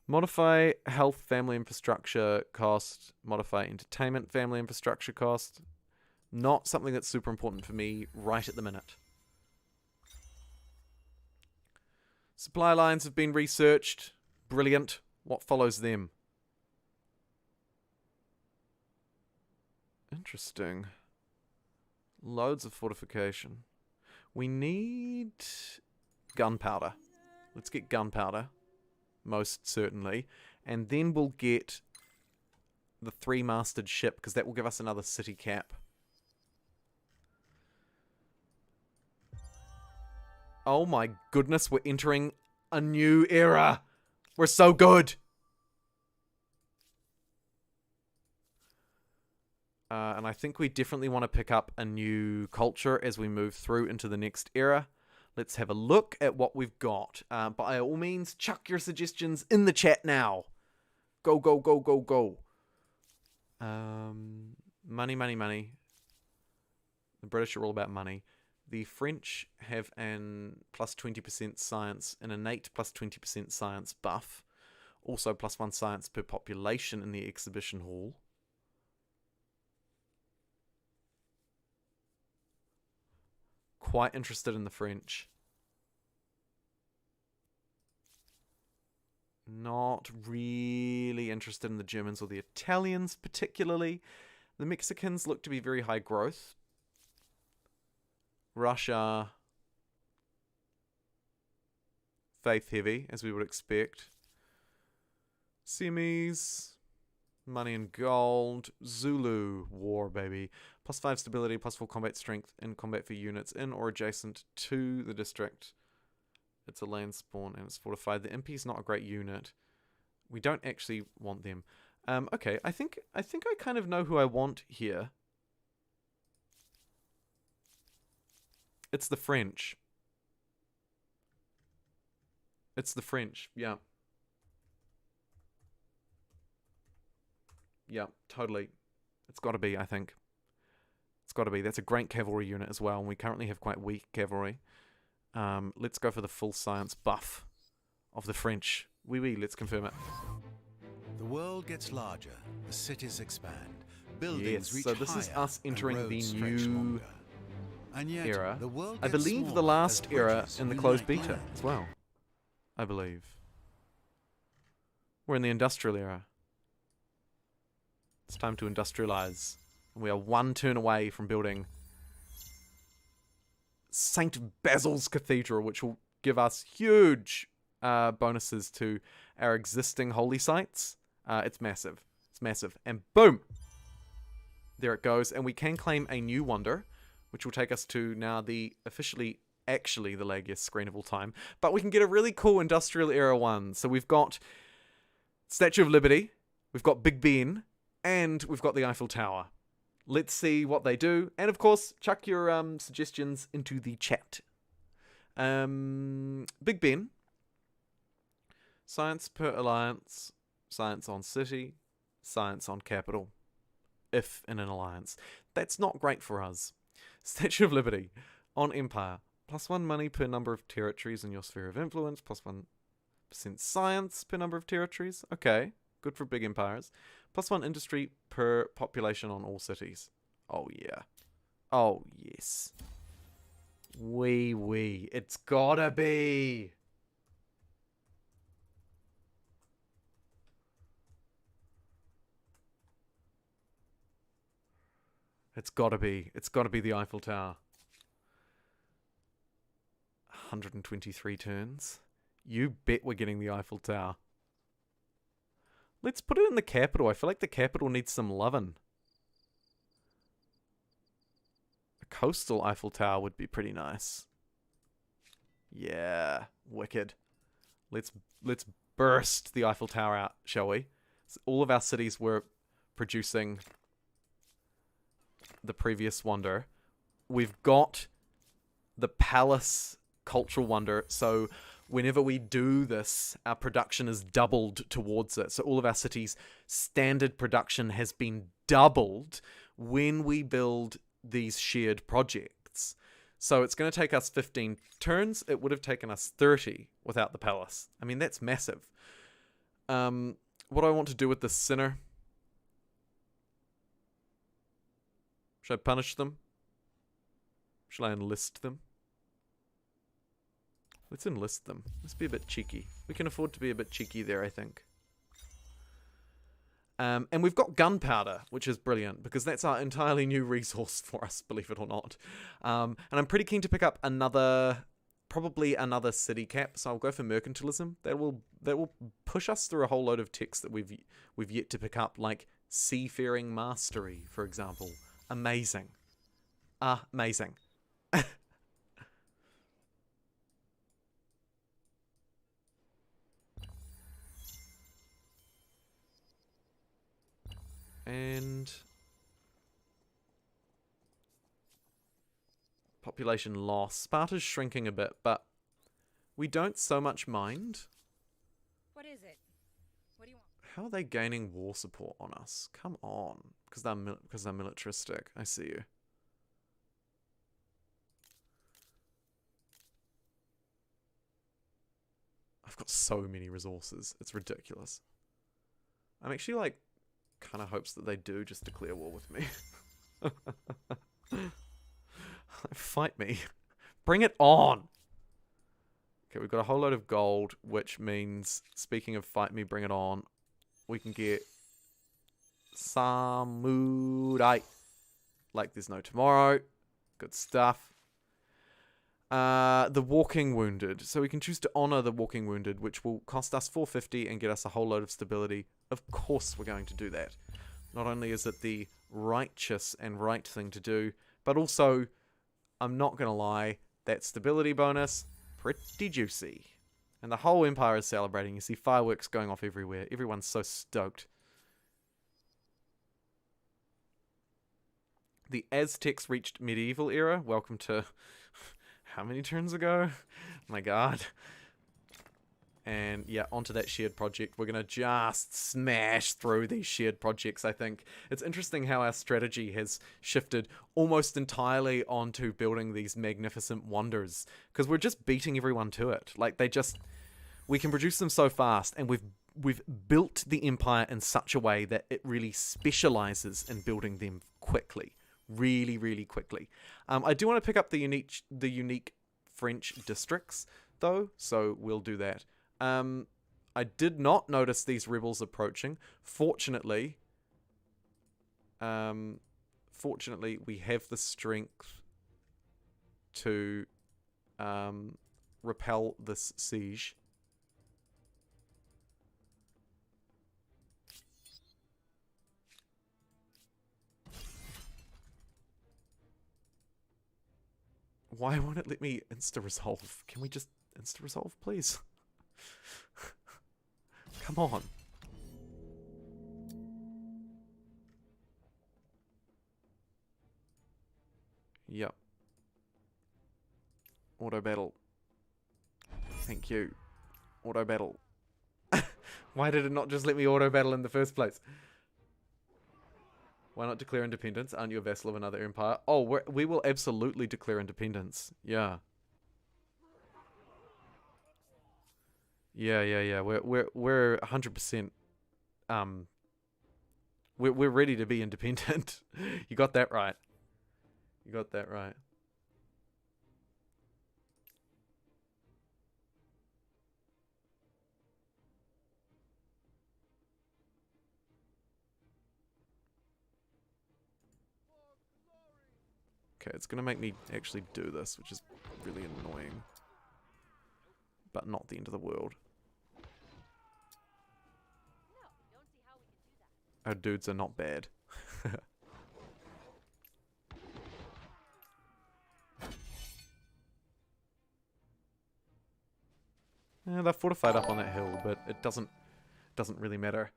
Modify health, family infrastructure cost. Modify entertainment, family infrastructure cost. Not something that's super important for me right at the minute. Supply lines have been researched. Brilliant. What follows them? Interesting. Loads of fortification. We need gunpowder. Let's get gunpowder. Most certainly. And then we'll get the 3-masted ship, because that will give us another city cap. Oh my goodness, we're entering a new era. We're so good. And I think we definitely want to pick up a new culture as we move through into the next era. Let's have a look at what we've got. By all means, chuck your suggestions in the chat now. Go, go, go, go, go. Money, money, money. The British are all about money. The French have an plus 20% science, an innate plus 20% science buff. Also plus 1 science per population in the exhibition hall. Quite interested in the French. Not really interested in the Germans or the Italians particularly. The Mexicans look to be very high growth. Russia, faith heavy, as we would expect. Semis, money and gold. Zulu, war, baby. Plus 5 stability, plus 4 combat strength in combat for units in or adjacent to the district. It's a land spawn and it's fortified. The Impy's not a great unit. We don't actually want them. Okay, I think I kind of know who I want here. It's the French. It's the French, yeah. Yeah, totally. It's got to be, I think. It's got to be. That's a great cavalry unit as well, and we currently have quite weak cavalry. Let's go for the full science buff of the French. Oui, oui, let's confirm it. The world gets larger, the cities expand, buildings Yes, reach so this is higher, us entering and the roads stretch new longer. And yet, era. the world I gets believe the smaller last as era bridges in the unite closed beta land. as well. I believe. We're in the industrial era. It's time to industrialize. And we are one turn away from building St. Basil's Cathedral, which will give us huge bonuses to our existing holy sites. It's massive. It's massive. And boom! There it goes. And we can claim a new wonder, which will take us to now the actually the laggiest screen of all time. But we can get a really cool industrial era one. So we've got Statue of Liberty, we've got Big Ben, and we've got the Eiffel Tower. Let's see what they do. And of course, chuck your suggestions into the chat. Big Ben. Science per alliance. Science on city. Science on capital. If in an alliance. That's not great for us. Statue of Liberty. On empire. +1 money per number of territories in your sphere of influence. +1% science per number of territories. Okay. Good for big empires. +1 industry per population on all cities. Oh, yeah. Oh, yes. Wee. It's gotta be. It's gotta be. It's gotta be the Eiffel Tower. 123 turns. You bet we're getting the Eiffel Tower. Let's put it in the capital. I feel like the capital needs some lovin'. A coastal Eiffel Tower would be pretty nice. Yeah, wicked. Let's burst the Eiffel Tower out, shall we? So all of our cities were producing the previous wonder. We've got the palace cultural wonder, so whenever we do this, our production is doubled towards it. So all of our cities' standard production has been doubled when we build these shared projects. So it's going to take us 15 turns. It would have taken us 30 without the palace. I mean, that's massive. What do I want to do with this sinner? Should I punish them? Should I enlist them? Let's enlist them. Let's be a bit cheeky. We can afford to be a bit cheeky there, I think. And we've got gunpowder, which is brilliant, because that's our entirely new resource for us, believe it or not. And I'm pretty keen to pick up probably another city cap, so I'll go for mercantilism. That will push us through a whole load of texts that we've yet to pick up, like seafaring mastery, for example. Amazing. Amazing. And population loss. Sparta's shrinking a bit, but we don't so much mind. What is it? What do you want? How are they gaining war support on us? Come on. Because they're militaristic. I see you. I've got so many resources. It's ridiculous. I'm actually like kind of hopes that they do just declare war with me. Fight me. Bring it on. Okay, we've got a whole load of gold, which means, speaking of fight me, bring it on, we can get samurai. Like there's no tomorrow. Good stuff. The walking wounded. So we can choose to honor the walking wounded, which will cost us 450 and get us a whole load of stability. Of course we're going to do that. Not only is it the righteous and right thing to do, but also, I'm not going to lie, that stability bonus, pretty juicy. And the whole empire is celebrating. You see fireworks going off everywhere. Everyone's so stoked. The Aztecs reached medieval era. Welcome to... how many turns ago? My god. And yeah, onto that shared project. We're going to just smash through these shared projects, I think. It's interesting how our strategy has shifted almost entirely onto building these magnificent wonders. Because we're just beating everyone to it. Like, we can produce them so fast, and we've built the empire in such a way that it really specializes in building them quickly, really, really quickly. I do want to pick up the unique French districts though, so we'll do that. I did not notice these rebels approaching. Fortunately, we have the strength to repel this siege. Why won't it let me insta-resolve? Can we just insta-resolve, please? Come on. Yep. Auto battle. Thank you. Auto battle. Why did it not just let me auto battle in the first place? Why not declare independence? Aren't you a vassal of another empire? Oh, we will absolutely declare independence. Yeah. Yeah. We're 100%. We're ready to be independent. You got that right. You got that right. Okay, it's gonna make me actually do this, which is really annoying. But not the end of the world. Our dudes are not bad. Yeah, they're fortified up on that hill, but it doesn't really matter.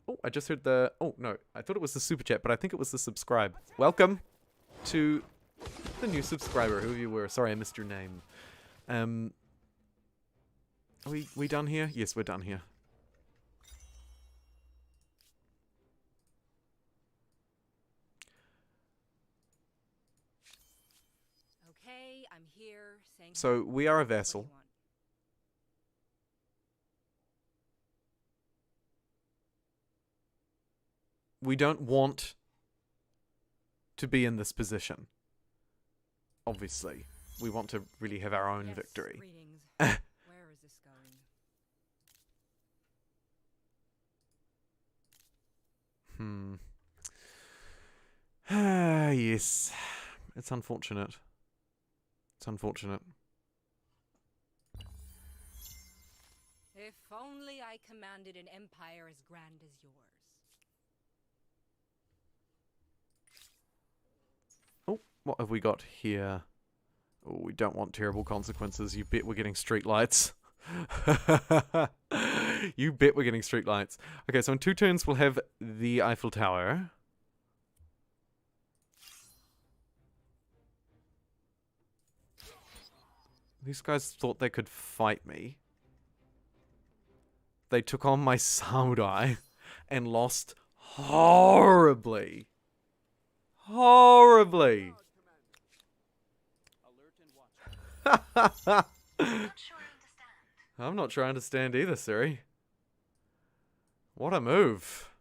Oh, I just heard the... Oh, no. I thought it was the super chat, but I think it was the subscribe. Welcome to the new subscriber, whoever you were. Sorry, I missed your name. Are we done here? Yes, we're done here. Okay, I'm here saying. So, we are a What do you vassal. want? We don't want to be in this position. Obviously. We want to really have our own Yes, victory. greetings. Where is this going? Yes. It's unfortunate. It's unfortunate. If only I commanded an empire as grand as yours. Oh, what have we got here? Oh, we don't want terrible consequences. You bet we're getting streetlights. You bet we're getting streetlights. Okay, so in 2 turns we'll have the Eiffel Tower. These guys thought they could fight me. They took on my samurai and lost horribly. Horribly. I'm not sure I understand either, Siri. What a move.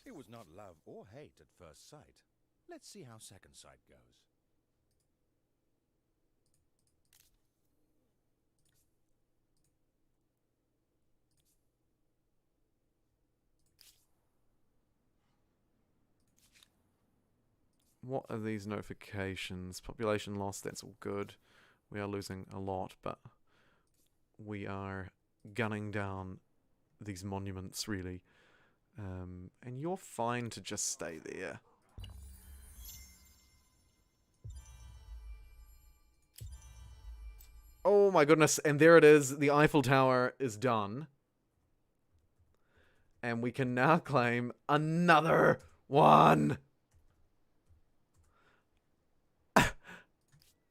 It was not love or hate at first sight. Let's see how second sight goes. What are these notifications? Population loss, that's all good. We are losing a lot, but we are gunning down these monuments, really. And you're fine to just stay there. Oh my goodness, and there it is. The Eiffel Tower is done. And we can now claim another one.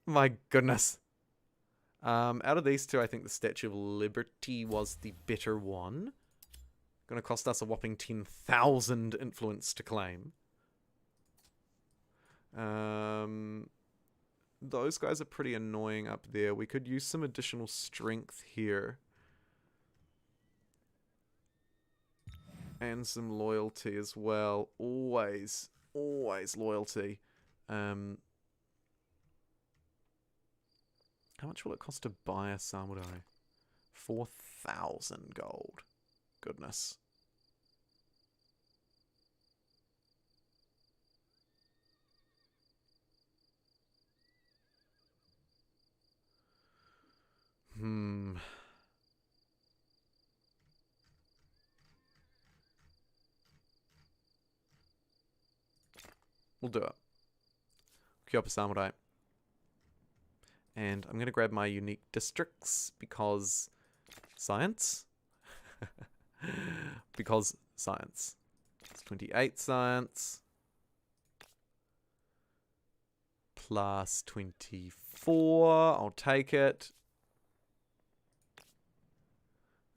My goodness. Out of these two, I think the Statue of Liberty was the better one. Gonna cost us a whopping 10,000 influence to claim. those guys are pretty annoying up there. We could use some additional strength here. And some loyalty as well. Always, always loyalty. How much will it cost to buy a samurai? 4,000 gold. Goodness. We'll do it. Queue up a samurai. And I'm going to grab my unique districts because science. Because science. It's 28 science. Plus 24. I'll take it.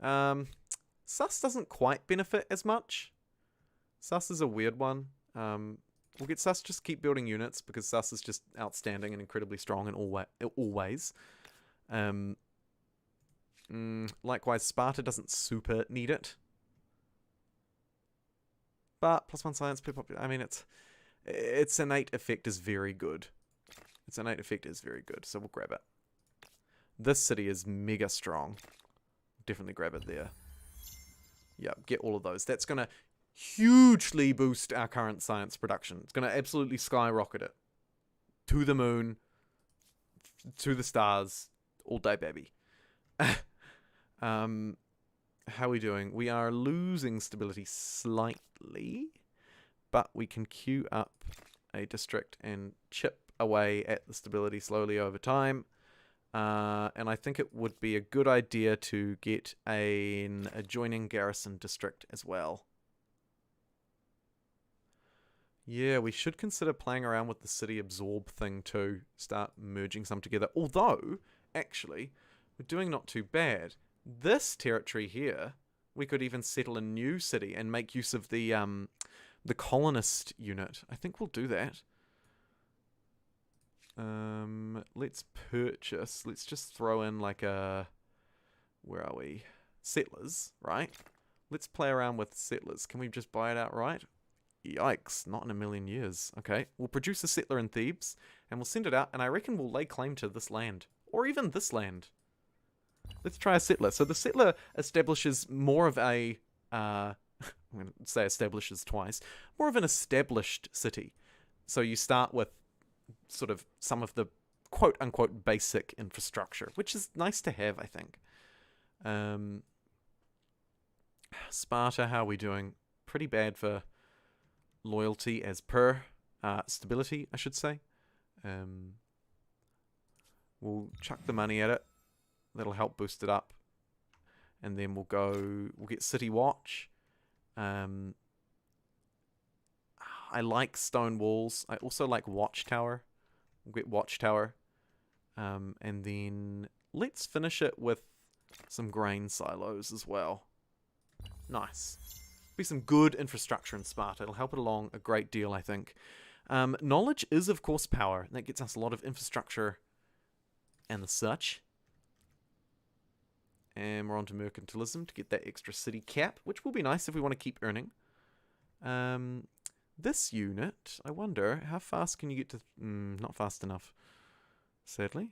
Sus doesn't quite benefit as much. Sus is a weird one. We'll get Sus, just keep building units because Sus is just outstanding and incredibly strong in all ways. Likewise, Sparta doesn't super need it. But +1 science per popular. I mean, its innate effect is very good. Its innate effect is very good, so we'll grab it. This city is mega strong. Definitely grab it there. Yep, get all of those. That's going to hugely boost our current science production. It's going to absolutely skyrocket it. To the moon. To the stars. All day, baby. How are we doing? We are losing stability slightly. But we can queue up a district and chip away at the stability slowly over time. And I think it would be a good idea to get an adjoining garrison district as well. Yeah, we should consider playing around with the city absorb thing too. Start merging some together. Although, actually, we're doing not too bad. This territory here, we could even settle a new city and make use of the colonist unit. I think we'll do that. Let's purchase. Let's just throw in like a... Where are we? Settlers, right? Let's play around with settlers. Can we just buy it outright? Yikes, not in a million years. Okay, we'll produce a settler in Thebes, and we'll send it out, and I reckon we'll lay claim to this land. Or even this land. Let's try a settler. So the settler establishes more of a... I'm going to say establishes twice. More of an established city. So you start with sort of some of the quote-unquote basic infrastructure, which is nice to have, I think. Sparta, how are we doing? Pretty bad for loyalty as per. Stability, I should say. We'll chuck the money at it. That'll help boost it up. And then we'll get City Watch. I like stone walls. I also like Watchtower. We'll get Watchtower. And then let's finish it with some grain silos as well. Nice. Be some good infrastructure in Sparta. It'll help it along a great deal, I think. Knowledge is, of course, power. That gets us a lot of infrastructure and the such. And we're on to mercantilism to get that extra city cap, which will be nice if we want to keep earning. This unit, I wonder, how fast can you get to... not fast enough, sadly.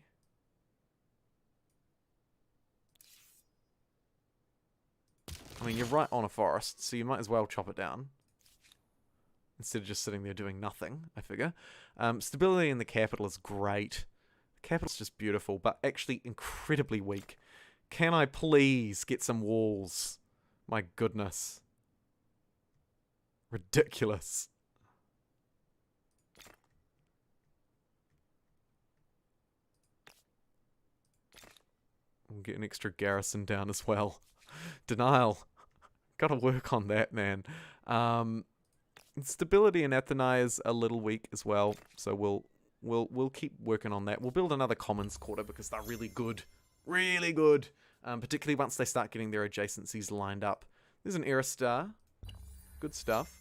I mean, you're right on a forest, so you might as well chop it down. Instead of just sitting there doing nothing, I figure. Stability in the capital is great. The capital's just beautiful, but actually incredibly weak. Can I please get some walls? My goodness. Ridiculous. We'll get an extra garrison down as well. Denial. Gotta work on that, man. Stability in Athenai is a little weak as well, so we'll keep working on that. We'll build another commons quarter because they're really good. Really good. Particularly once they start getting their adjacencies lined up. There's an Era Star. Good stuff.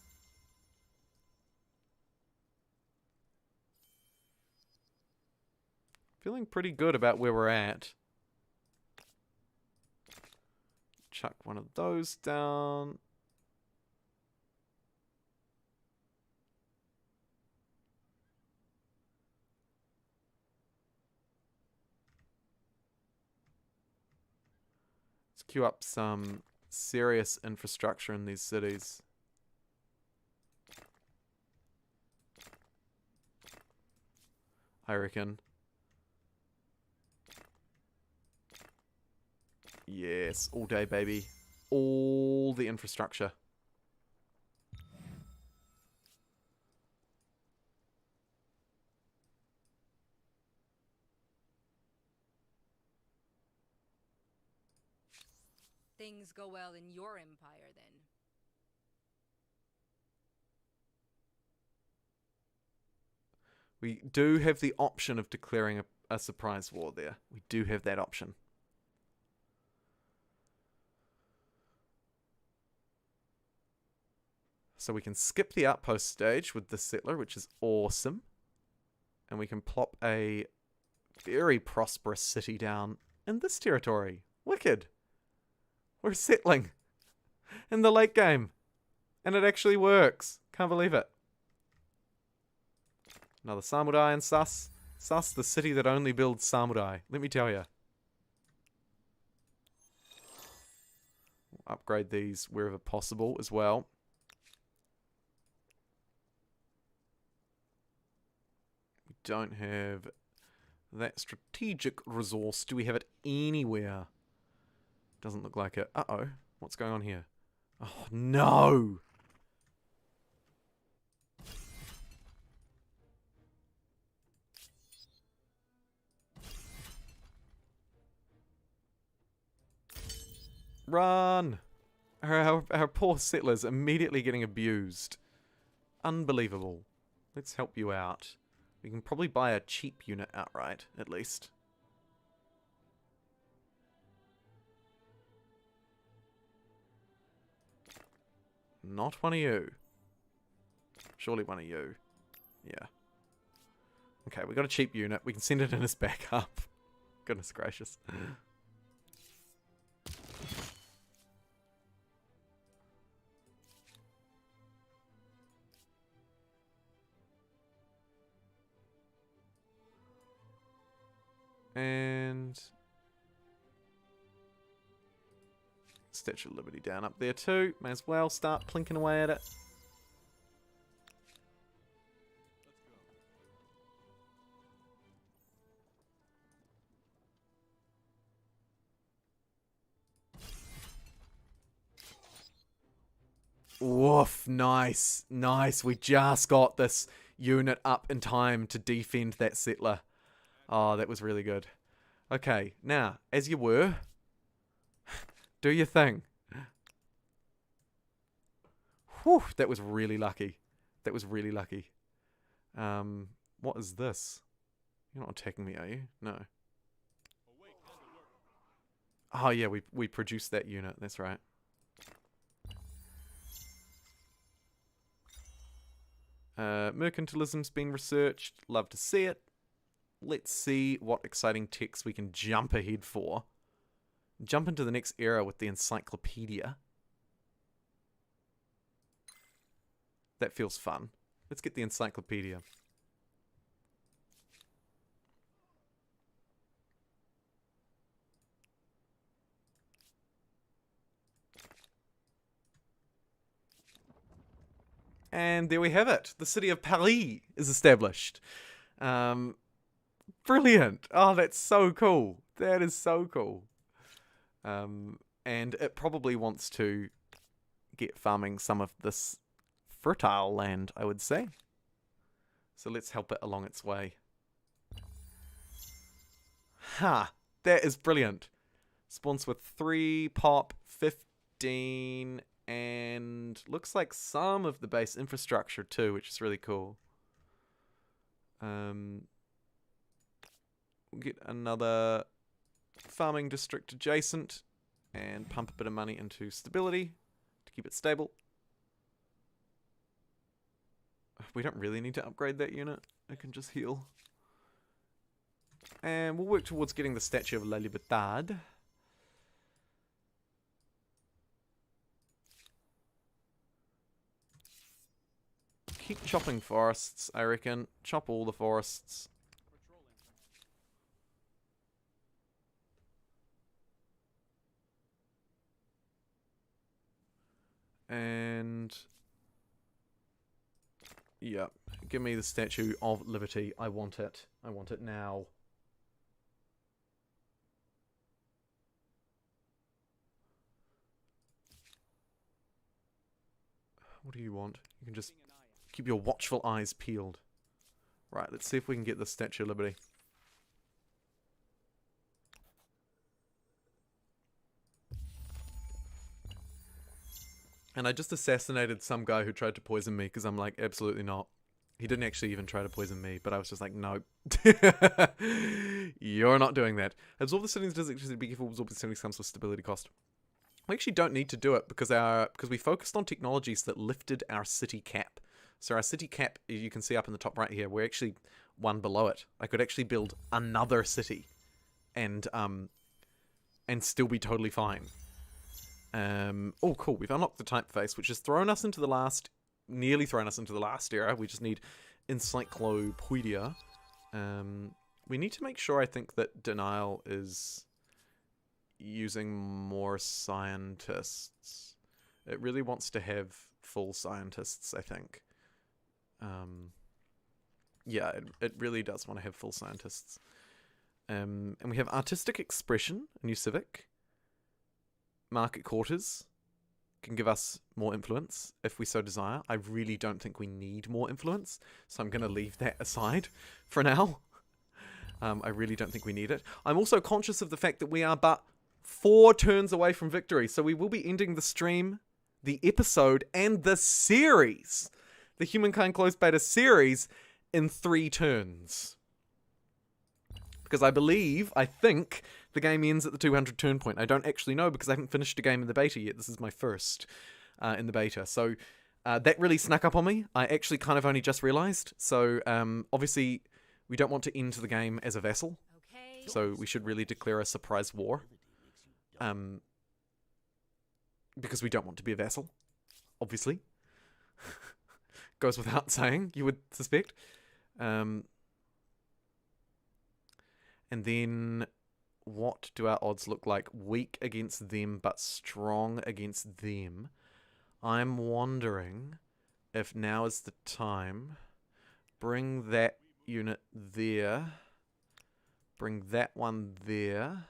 Feeling pretty good about where we're at. Chuck one of those down. Let's queue up some serious infrastructure in these cities. I reckon. Yes, all day, baby. All the infrastructure. Things go well in your empire, then. We do have the option of declaring a surprise war there. We do have that option. So we can skip the outpost stage with the settler, which is awesome. And we can plop a very prosperous city down in this territory. Wicked. We're settling in the late game. And it actually works. Can't believe it. Another samurai in Sus. Sus, the city that only builds samurai. Let me tell you. Upgrade these wherever possible as well. We don't have that strategic resource. Do we have it anywhere? Doesn't look like it. Uh-oh. What's going on here? Oh, no! Run! Our poor settlers immediately getting abused. Unbelievable. Let's help you out. We can probably buy a cheap unit outright, at least. Not one of you. Surely one of you. Yeah. Okay, we got a cheap unit. We can send it in as backup. Goodness gracious. And Statue of Liberty down up there too. May as well start plinking away at it. Woof, nice, nice. We just got this unit up in time to defend that settler. Oh, that was really good. Okay, now, as you were, do your thing. Whew, that was really lucky. That was really lucky. What is this? You're not attacking me, are you? No. Oh yeah, we produced that unit, that's right. Mercantilism's being researched. Love to see it. Let's see what exciting texts we can jump ahead for. Jump into the next era with the encyclopedia. That feels fun. Let's get the encyclopedia. And there we have it. The city of Paris is established. Brilliant. Oh, that's so cool. That is so cool. And it probably wants to get farming some of this fertile land, I would say. So let's help it along its way. Ha! That is brilliant. Spawns with 3 pop, 15, and looks like some of the base infrastructure too, which is really cool. We'll get another farming district adjacent and pump a bit of money into stability to keep it stable. We don't really need to upgrade that unit. It can just heal. And we'll work towards getting the Statue of La Libertad. Keep chopping forests, I reckon. Chop all the forests. And yeah, give me the Statue of Liberty. I want it. I want it now. What do you want? You can just keep your watchful eyes peeled. Right, let's see if we can get the Statue of Liberty. And I just assassinated some guy who tried to poison me because I'm like, absolutely not. He didn't actually even try to poison me, but I was just like, no. You're not doing that. Absorb the settings does actually be careful. Absorb the settings comes with stability cost. We actually don't need to do it because we focused on technologies that lifted our city cap. So our city cap, you can see up in the top right here, we're actually one below it. I could actually build another city and still be totally fine. Oh, cool. We've unlocked the typeface, which has nearly thrown us into the last era. We just need encyclopedia. We need to make sure, I think, that Denial is using more scientists. It really wants to have full scientists, I think. Yeah, it really does want to have full scientists. And we have artistic expression, a new civic. Market quarters can give us more influence if we so desire. I really don't think we need more influence, so I'm going to leave that aside for now. I really don't think we need it. I'm also conscious of the fact that we are but 4 turns away from victory, so we will be ending the stream, the episode, and the series, the Humankind Closed Beta series, in 3 turns. Because I think, the game ends at the 200 turn point. I don't actually know because I haven't finished a game in the beta yet. This is my first in the beta. So that really snuck up on me. I actually kind of only just realized. So obviously we don't want to end the game as a vassal. Okay. So we should really declare a surprise war. Because we don't want to be a vassal. Obviously. Goes without saying, you would suspect. And then, what do our odds look like? Weak against them, but strong against them. I'm wondering if now is the time. Bring that unit there. Bring that one there.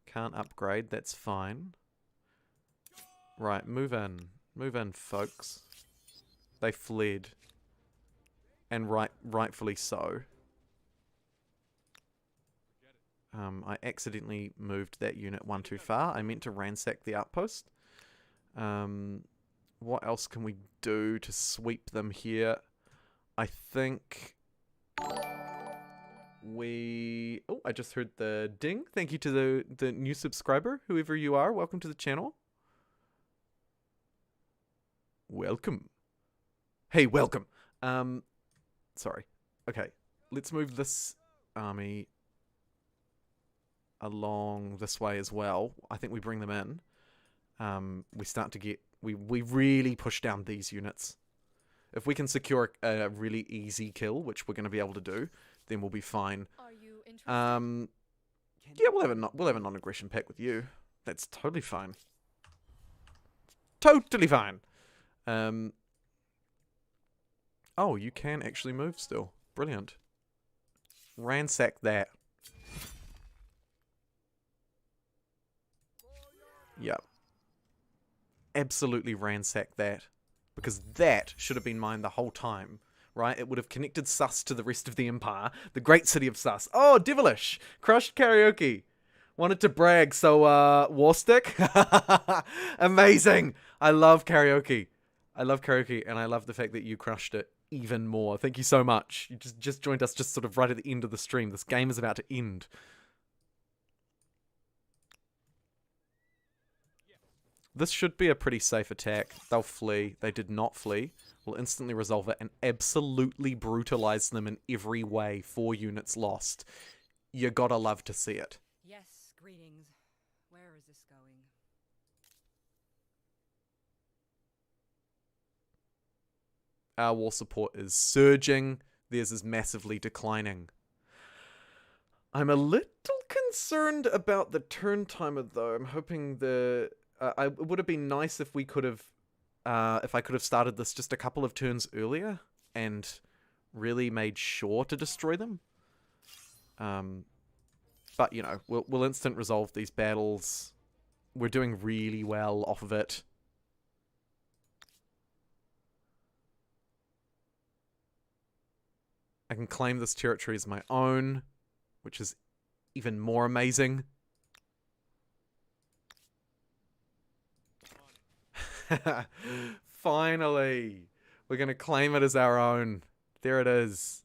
Can't upgrade, that's fine. Right, move in. Move in, folks. They fled. And rightfully so. I accidentally moved that unit one too far. I meant to ransack the outpost. What else can we do to sweep them here? I think we... Oh, I just heard the ding. Thank you to the new subscriber, whoever you are. Welcome to the channel. Welcome. Hey, welcome. Sorry. Okay, let's move this army along this way as well. I think we bring them in. We start to get... We really push down these units. If we can secure a really easy kill, which we're going to be able to do, then we'll be fine. Are you interested? Yeah, we'll have a non-aggression pact with you. That's totally fine. Totally fine. Oh, you can actually move still. Brilliant. Ransack that. Yep. Absolutely ransack that. Because that should have been mine the whole time. Right? It would have connected Sus to the rest of the Empire. The great city of Sus. Oh, devilish! Crushed karaoke. Wanted to brag, so, Warstick? Amazing! I love karaoke. I love karaoke, and I love the fact that you crushed it even more. Thank you so much. You just joined us just sort of right at the end of the stream. This game is about to end. This should be a pretty safe attack. They'll flee. They did not flee. We'll instantly resolve it and absolutely brutalize them in every way. 4 units lost. You gotta love to see it. Yes, greetings. Where is this going? Our war support is surging. Theirs is massively declining. I'm a little concerned about the turn timer, though. I'm hoping it would have been nice if we could have, if I could have started this just a couple of turns earlier and really made sure to destroy them. But you know, we'll instant resolve these battles. We're doing really well off of it. I can claim this territory as my own, which is even more amazing. Finally! We're going to claim it as our own. There it is.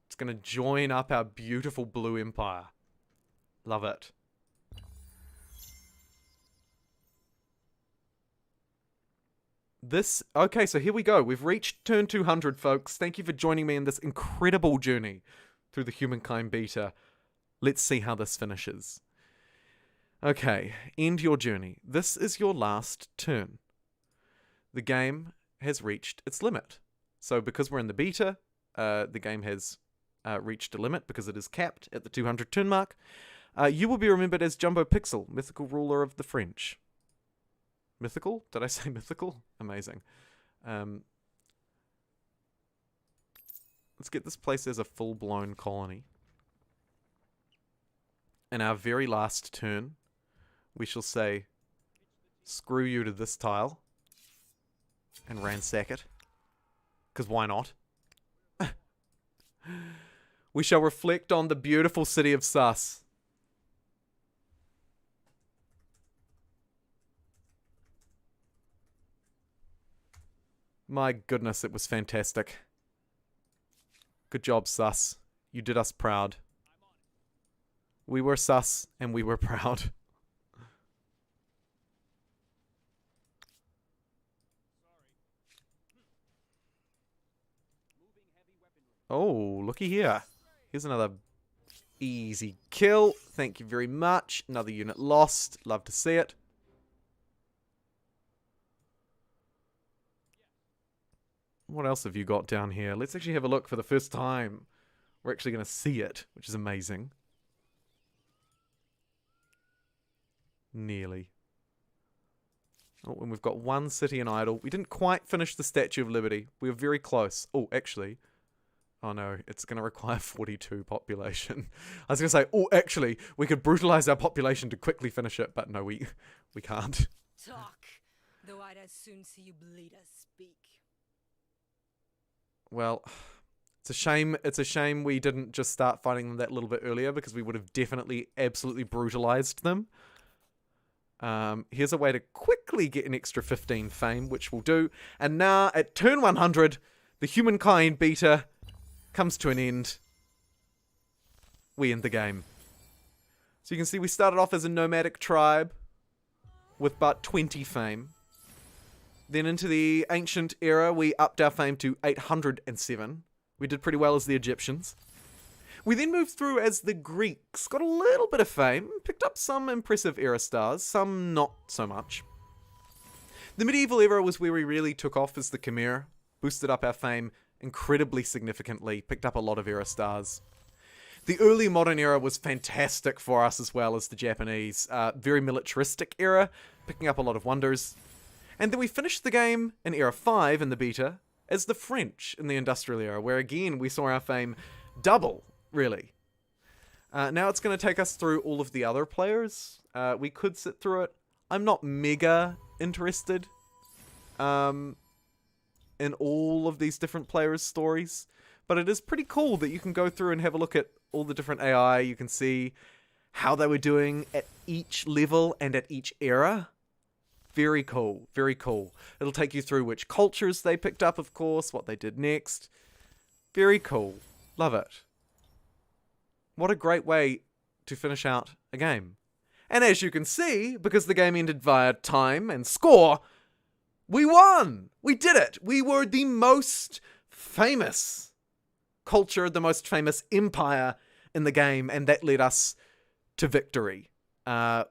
It's going to join up our beautiful blue empire. Love it. Okay, so here we go. We've reached turn 200, folks. Thank you for joining me in this incredible journey through the Humankind Beta. Let's see how this finishes. Okay, end your journey. This is your last turn. The game has reached its limit. So because we're in the beta, the game has reached a limit because it is capped at the 200 turn mark. You will be remembered as JumboPixel, mythical ruler of the French. Mythical? Did I say mythical? Amazing. Let's get this place as a full-blown colony. In our very last turn, we shall say, screw you to this tile, and ransack it. Because why not? We shall reflect on the beautiful city of Sus. My goodness, it was fantastic. Good job, Sus. You did us proud. We were sus, and we were proud. Oh, looky here. Here's another easy kill. Thank you very much. Another unit lost. Love to see it. What else have you got down here? Let's actually have a look for the first time. We're actually going to see it, which is amazing. Nearly. Oh, and we've got one city in idle. We didn't quite finish the Statue of Liberty. We were very close. Oh, actually. Oh no, it's going to require 42 population. I was going to say, oh, actually, we could brutalize our population to quickly finish it, but no, we can't. Talk, though I'd as soon see you bleed as speak. Well, it's a shame we didn't just start fighting them that little bit earlier, because we would have definitely absolutely brutalized them. Here's a way to quickly get an extra 15 fame, which we'll do. And now, at turn 100, the Humankind Beta comes to an end. We end the game. So you can see we started off as a nomadic tribe with but 20 fame. Then into the ancient era, we upped our fame to 807. We did pretty well as the Egyptians. We then moved through as the Greeks, got a little bit of fame, picked up some impressive era stars, some not so much. The medieval era was where we really took off as the Khmer, boosted up our fame incredibly significantly, picked up a lot of era stars. The early modern era was fantastic for us as well as the Japanese, very militaristic era, picking up a lot of wonders. And then we finished the game in Era 5 in the beta as the French in the Industrial Era, where again we saw our fame double, really. Now it's going to take us through all of the other players. We could sit through it. I'm not mega interested in all of these different players' stories, but it is pretty cool that you can go through and have a look at all the different AI. You can see how they were doing at each level and at each era. Very cool, very cool. It'll take you through which cultures they picked up, of course, what they did next. Very cool. Love it. What a great way to finish out a game. And as you can see, because the game ended via time and score, we won! We did it! We were the most famous culture, the most famous empire in the game, and that led us to victory. Our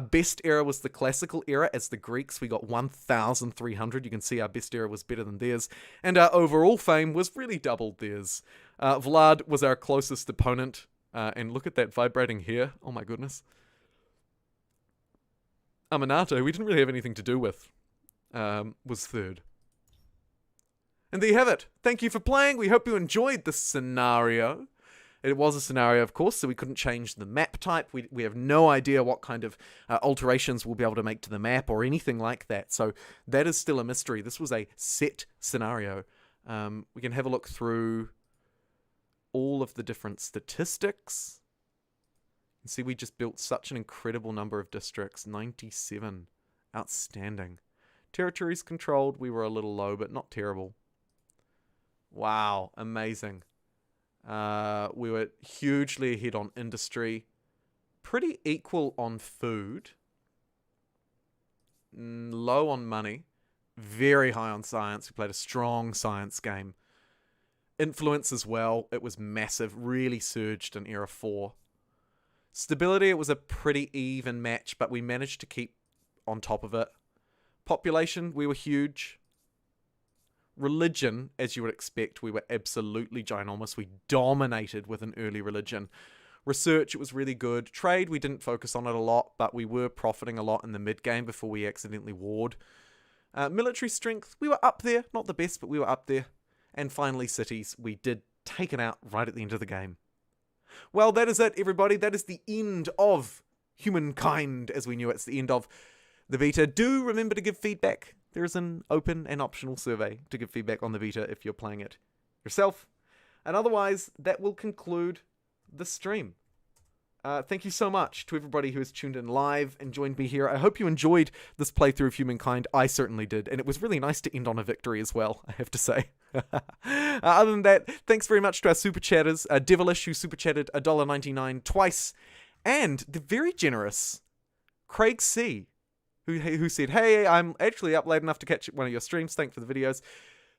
best era was the classical era. As the Greeks, we got 1,300. You can see our best era was better than theirs. And our overall fame was really doubled theirs. Vlad was our closest opponent. And look at that vibrating hair. Oh my goodness. Aminato, we didn't really have anything to do with, was third. And there you have it. Thank you for playing. We hope you enjoyed this scenario. It was a scenario, of course, so we couldn't change the map type. We have no idea what kind of alterations we'll be able to make to the map or anything like that. So that is still a mystery. This was a set scenario. We can have a look through all of the different statistics. You can see we just built such an incredible number of districts. 97. Outstanding. Territories controlled, we were a little low, but not terrible. Wow, amazing. We were hugely ahead on industry. Pretty equal on food. Low on money. Very high on science. We played a strong science game. Influence as well. It was massive. Really surged in Era 4. Stability, it was a pretty even match, but we managed to keep on top of it. Population, we were huge. Religion, as you would expect, we were absolutely ginormous. We dominated with an early religion. Research, it was really good. Trade, we didn't focus on it a lot, but we were profiting a lot in the mid-game before we accidentally warred. Military strength, we were up there. Not the best, but we were up there. And finally, cities, we did take it out right at the end of the game. Well, that is it, everybody. That is the end of Humankind as we knew it. It's the end of the beta. Do remember to give feedback. There is an open and optional survey to give feedback on the beta if you're playing it yourself. And otherwise, that will conclude the stream. Thank you so much to everybody who has tuned in live and joined me here. I hope you enjoyed this playthrough of Humankind. I certainly did. And it was really nice to end on a victory as well, I have to say. Other than that, thanks very much to our super chatters. Devilish, who super chatted $1.99 twice. And the very generous Craig C., who said, hey, I'm actually up late enough to catch one of your streams. Thanks for the videos.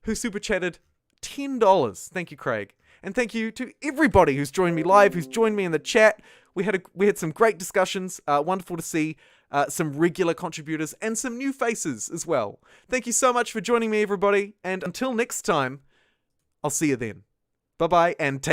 Who super chatted $10. Thank you, Craig. And thank you to everybody who's joined me live, who's joined me in the chat. We had some great discussions. Wonderful to see some regular contributors and some new faces as well. Thank you so much for joining me, everybody. And until next time, I'll see you then. Bye-bye, and take